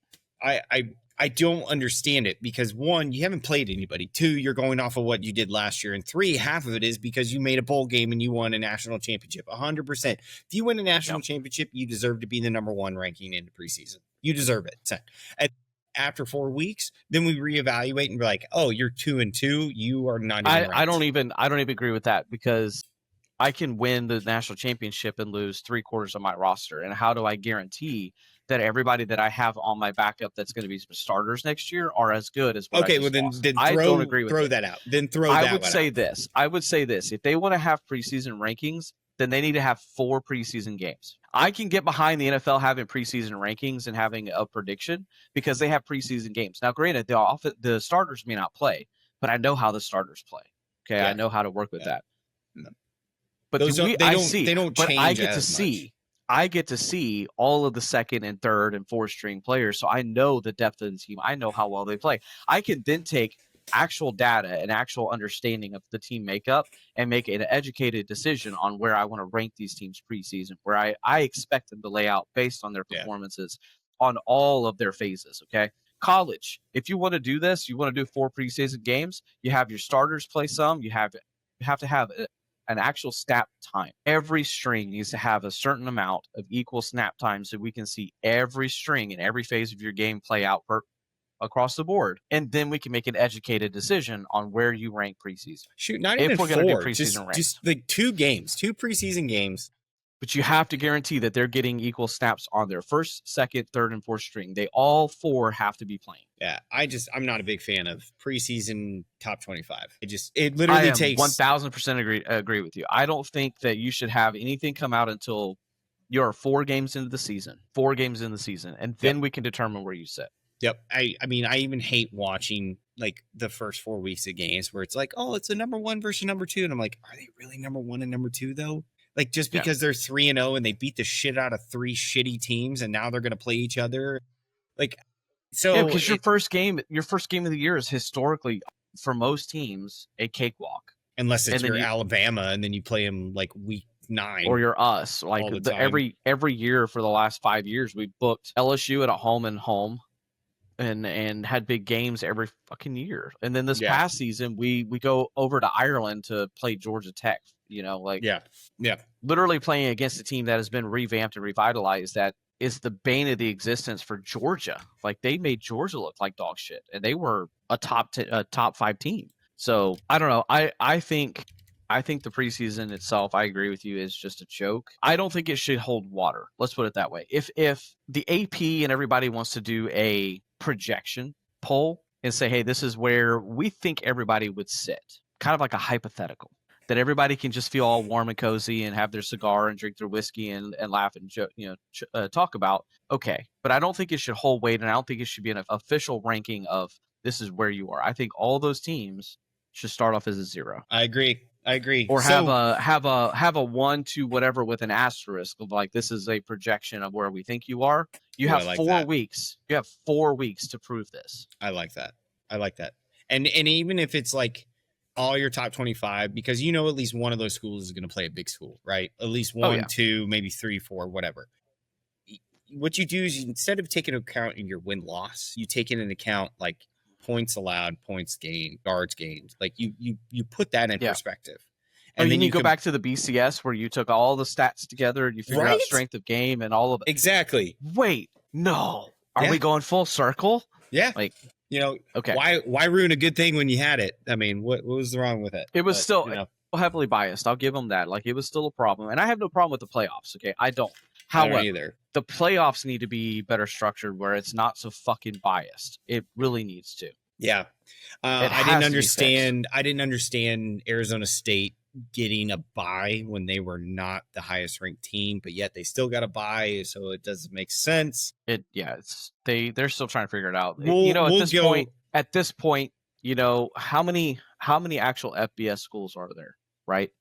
I don't understand it because 1, you haven't played anybody. 2, you're going off of what you did last year. And 3, half of it is because you made a bowl game and you won a national championship. 100%. If you win a national championship, you deserve to be the number 1 ranking in the preseason. You deserve it. And after 4 weeks, then we reevaluate and be like, oh, you're 2-2. You are not even ranked. I don't even agree with that because I can win the national championship and lose 3/4 of my roster. And how do I guarantee that everybody that I have on my backup that's going to be starters next year are as good as what I just lost? I don't agree with that out. Then throw that out. I would say this. If they want to have preseason rankings, then they need to have 4 preseason games. I can get behind the NFL having preseason rankings and having a prediction because they have preseason games. Now, granted, the starters may not play, but I know how the starters play. Okay, I know how to work with that. No. But they don't change. I get to see all of the second and third and fourth string players, so I know the depth of the team. I know how well they play. I can then take actual data and actual understanding of the team makeup and make an educated decision on where I want to rank these teams preseason, where I expect them to lay out based on their performances on all of their phases. Okay. College, if you want to do this, you want to do 4 preseason games, you have your starters play some, you have to have an actual snap time. Every string needs to have a certain amount of equal snap time so we can see every string in every phase of your game play out across the board, and then we can make an educated decision on where you rank preseason. Shoot, not if even we're 4, going to do preseason just like 2 preseason games. But you have to guarantee that they're getting equal snaps on their first, second, third, and fourth string. They all 4 have to be playing. Yeah, I'm not a big fan of preseason top 25. It literally takes 1000% agree with you. I don't think that you should have anything come out until you're 4 games into the season, and then we can determine where you sit. Yep. I mean, I even hate watching like the first 4 weeks of games where it's like, oh, it's a number 1 versus number 2, and I'm like, are they really number 1 and number 2 though? Like, just because they're 3-0 and they beat the shit out of 3 shitty teams and now they're going to play each other. Like, so because your first game of the year is historically for most teams a cakewalk. Unless it's your Alabama and then you play them like week 9. Or you're us. Like every year for the last 5 years, we booked LSU at a home and home and had big games every fucking year. And then this past season, we go over to Ireland to play Georgia Tech. Literally playing against a team that has been revamped and revitalized. That is the bane of the existence for Georgia. Like, they made Georgia look like dog shit, and they were a top 5 team. So I don't know. I think the preseason itself, I agree with you, is just a joke. I don't think it should hold water. Let's put it that way. If the AP and everybody wants to do a projection poll and say, hey, this is where we think everybody would sit, kind of like a hypothetical, that everybody can just feel all warm and cozy and have their cigar and drink their whiskey and laugh and talk about. Okay, but I don't think it should hold weight, and I don't think it should be an official ranking of this is where you are. I think all those teams should start off as a 0. I agree. Or have a 1 to whatever with an asterisk of like, this is a projection of where we think you are. You have 4 weeks. You have 4 weeks to prove this. I like that. And even if it's like all your top 25, because at least one of those schools is going to play a big school, right? At least 1, 2, maybe 3, 4, whatever. What you do is, instead of taking into account in your win-loss, you take into account like points allowed, points gained, yards gained. Like you put that in perspective. And then you go back to the BCS where you took all the stats together and you figure out strength of game and all of it. Exactly. Wait, no. Are we going full circle? Yeah. Like, okay. Why ruin a good thing when you had it? I mean, what was wrong with it? It was still heavily biased. I'll give them that. Like, it was still a problem. And I have no problem with the playoffs. Okay. I don't. However, either. The playoffs need to be better structured where it's not so fucking biased. It really needs to. Yeah. I didn't understand Arizona State getting a bye when they were not the highest ranked team, but yet they still got a bye, so it doesn't make sense. They're still trying to figure it out. At this point, how many actual FBS schools are there, right?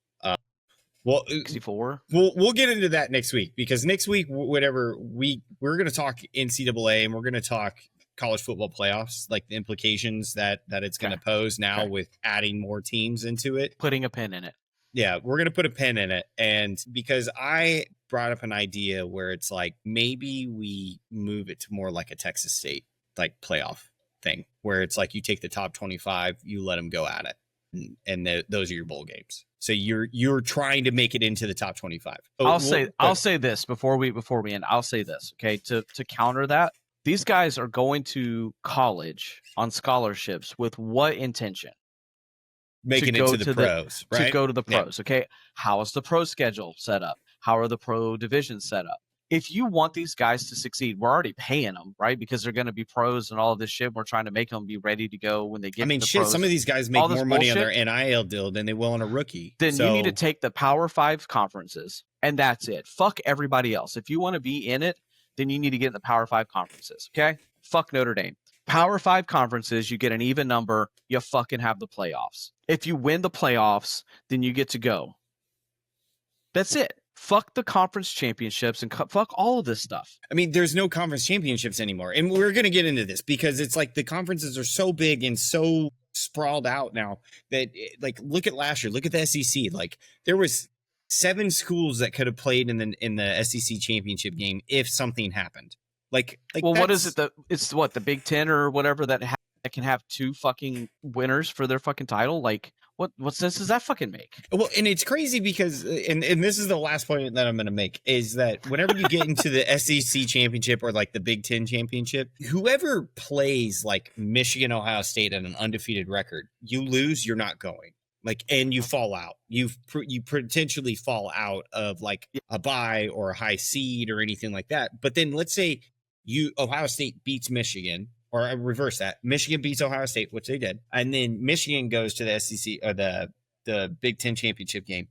64. We'll get into that next week, because next week, we're going to talk NCAA and we're going to talk college football playoffs, like the implications that it's going to pose now with adding more teams into it. Putting a pin in it. Yeah, we're going to put a pin in it. And because I brought up an idea where it's like, maybe we move it to more like a Texas State like playoff thing, where it's like you take the top 25, you let them go at it. And those are your bowl games. So you're trying to make it into the top 25. I'll say this before we end. I'll say this, okay? To counter that, these guys are going to college on scholarships with what intention? Making it to the pros, right? To go to the pros, okay? How is the pro schedule set up? How are the pro divisions set up? If you want these guys to succeed, we're already paying them, right? Because they're going to be pros and all of this shit. We're trying to make them be ready to go when they get to the pros. Some of these guys make more money on their NIL deal than they will on a rookie. Then you need to take the Power 5 conferences, and that's it. Fuck everybody else. If you want to be in it, then you need to get in the Power 5 conferences, okay? Fuck Notre Dame. Power 5 conferences, you get an even number, you fucking have the playoffs. If you win the playoffs, then you get to go. That's it. Fuck the conference championships and fuck all of this stuff. I mean, there's no conference championships anymore. And we're going to get into this because it's like the conferences are so big and so sprawled out now that, like, look at last year. Look at the SEC. Like, there was 7 schools that could have played in the SEC championship game if something happened. Like what is it? It's the Big Ten or whatever that can have 2 fucking winners for their fucking title. Like, What sense does that fucking make? Well, and it's crazy because, and this is the last point that I'm going to make, is that whenever you get into the SEC championship or like the Big Ten championship, whoever plays like Michigan, Ohio State at an undefeated record, you lose, you're not going. Like, and you fall out. You potentially fall out of like a bye or a high seed or anything like that. But then let's say Ohio State beats Michigan. Or I reverse that. Michigan beats Ohio State, which they did. And then Michigan goes to the SEC or the Big Ten championship game,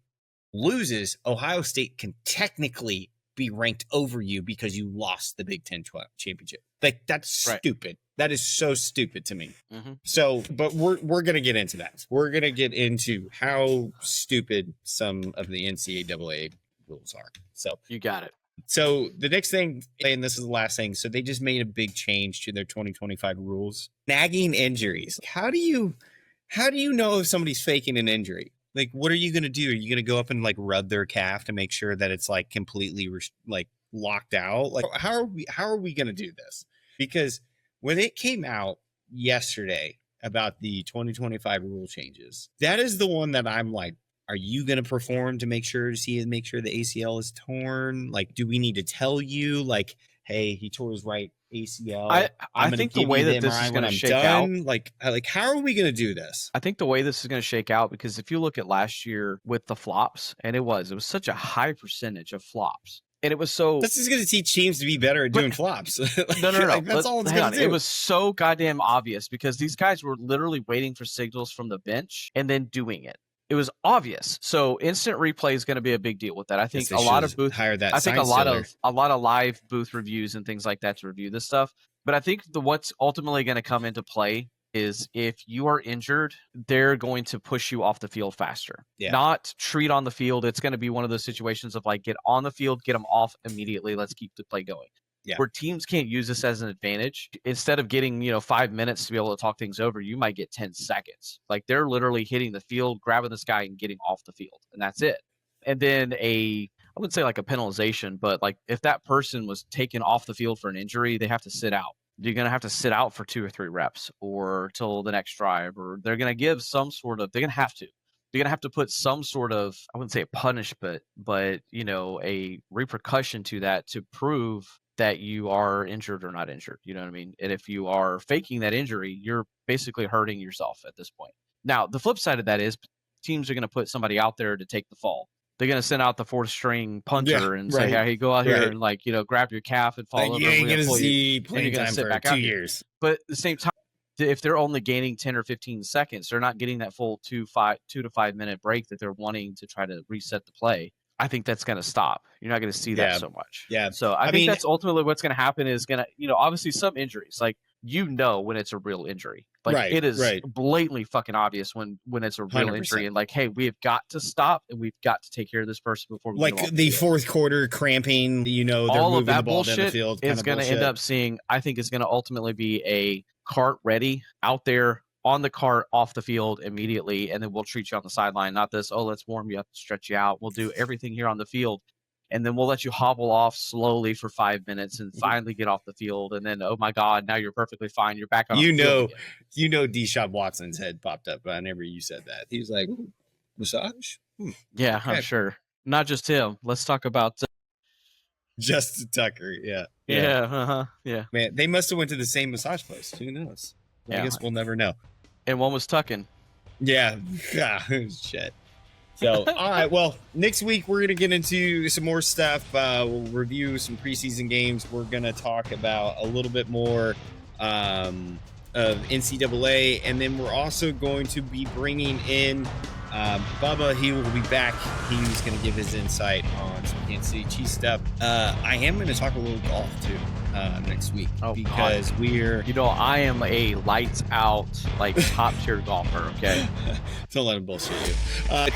loses. Ohio State can technically be ranked over you because you lost the Big Ten championship. Like, that's stupid. That is so stupid to me. Mm-hmm. So, but we're going to get into that. We're going to get into how stupid some of the NCAA rules are. So you got it. So the next thing, and this is the last thing, so they just made a big change to their 2025 rules. Nagging injuries. How do you know if somebody's faking an injury? Like, what are you going to do? Are you going to go up and like rub their calf to make sure that it's like completely like locked out? Like, how are we going to do this? Because when it came out yesterday about the 2025 rule changes, that is the one that I'm like, are you going to perform to make sure the ACL is torn? Like, do we need to tell you, like, hey, he tore his right ACL? I think the way that this is going to shake out, like, how are we going to do this? I think the way this is going to shake out, because if you look at last year with the flops, and it was such a high percentage of flops. And it was so. This is going to teach teams to be better at doing flops. Like, no. Like, that's all it's going to do. It was so goddamn obvious because these guys were literally waiting for signals from the bench and then doing it. It was obvious. So instant replay is going to be a big deal with that. I think a lot of booth hire that. I think a lot of live booth reviews and things like that to review this stuff. But I think what's ultimately going to come into play is if you are injured, they're going to push you off the field faster. Yeah. Not treat on the field. It's going to be one of those situations of like, get on the field, get them off immediately. Let's keep the play going. Yeah. Where teams can't use this as an advantage. Instead of getting, 5 minutes to be able to talk things over, you might get 10 seconds. Like, they're literally hitting the field, grabbing this guy and getting off the field. And that's it. And then I wouldn't say like a penalization, but like if that person was taken off the field for an injury, they have to sit out. You're going to have to sit out for 2 or 3 reps or till the next drive, or they're going to give they're going to have to. You're going to have to put some sort of, I wouldn't say a punishment, but, a repercussion to that to prove that you are injured or not injured. You know what I mean? And if you are faking that injury, you're basically hurting yourself at this point. Now, the flip side of that is teams are going to put somebody out there to take the fall. They're going to send out the 4th string punter and say, hey, go out here and grab your calf and fall over. You ain't going to see playing time for 2 years. But at the same time, if they're only gaining 10 or 15 seconds, they're not getting that full 2 to 5 minute break that they're wanting to try to reset the play. I think that's going to stop. You're not going to see that so much. Yeah. So I think that's ultimately what's going to happen is going to, obviously some injuries, like, when it's a real injury. Like, it is blatantly fucking obvious when it's a real 100%. Injury. And like, hey, we have got to stop and we've got to take care of this person before we like the fourth quarter cramping, they're all moving of that the ball bullshit down the field. Is going to end up seeing, I think it's going to ultimately be a cart ready out there on the cart off the field immediately, and then we'll treat you on the sideline. Not this, let's warm you up, stretch you out. We'll do everything here on the field, and then we'll let you hobble off slowly for 5 minutes and finally get off the field. And then, oh my God, now you're perfectly fine. You're back on the field again. Deshaun Watson's head popped up whenever you said that. He was like, massage? Yeah, okay. I'm sure. Not just him. Let's talk about Justin Tucker. Yeah. Yeah. Man, they must have went to the same massage place. Who knows? I guess we'll never know. And one was tucking. Yeah. Shit. So, all right. Well, next week we're going to get into some more stuff. We'll review some preseason games. We're going to talk about a little bit more of NCAA. And then we're also going to be bringing in Bubba. He will be back. He's going to give his insight on some Kansas City Chiefs stuff. I am going to talk a little golf too next week because I am a lights out, like, top tier golfer. Okay, don't let him bullshit you. I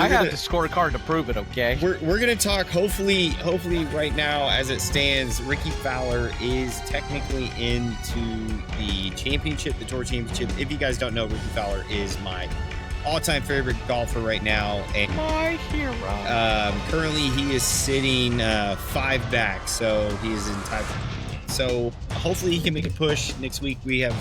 have the scorecard to prove it. Okay, we're gonna talk. Hopefully, right now as it stands, Ricky Fowler is technically into the championship, the Tour Championship. If you guys don't know, Ricky Fowler is my all-time favorite golfer right now, and my hero. Currently he is sitting 5 back, so he is in tie. So hopefully he can make a push next week. We have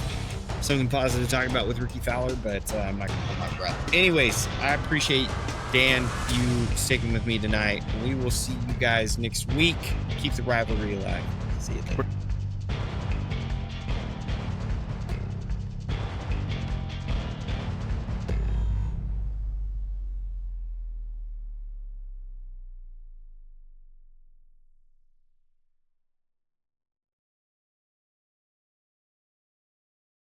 something positive to talk about with Ricky Fowler, but I'm not going to hold my breath. Anyways, I appreciate, Dan, you sticking with me tonight. We will see you guys next week. Keep the rivalry alive. See you then.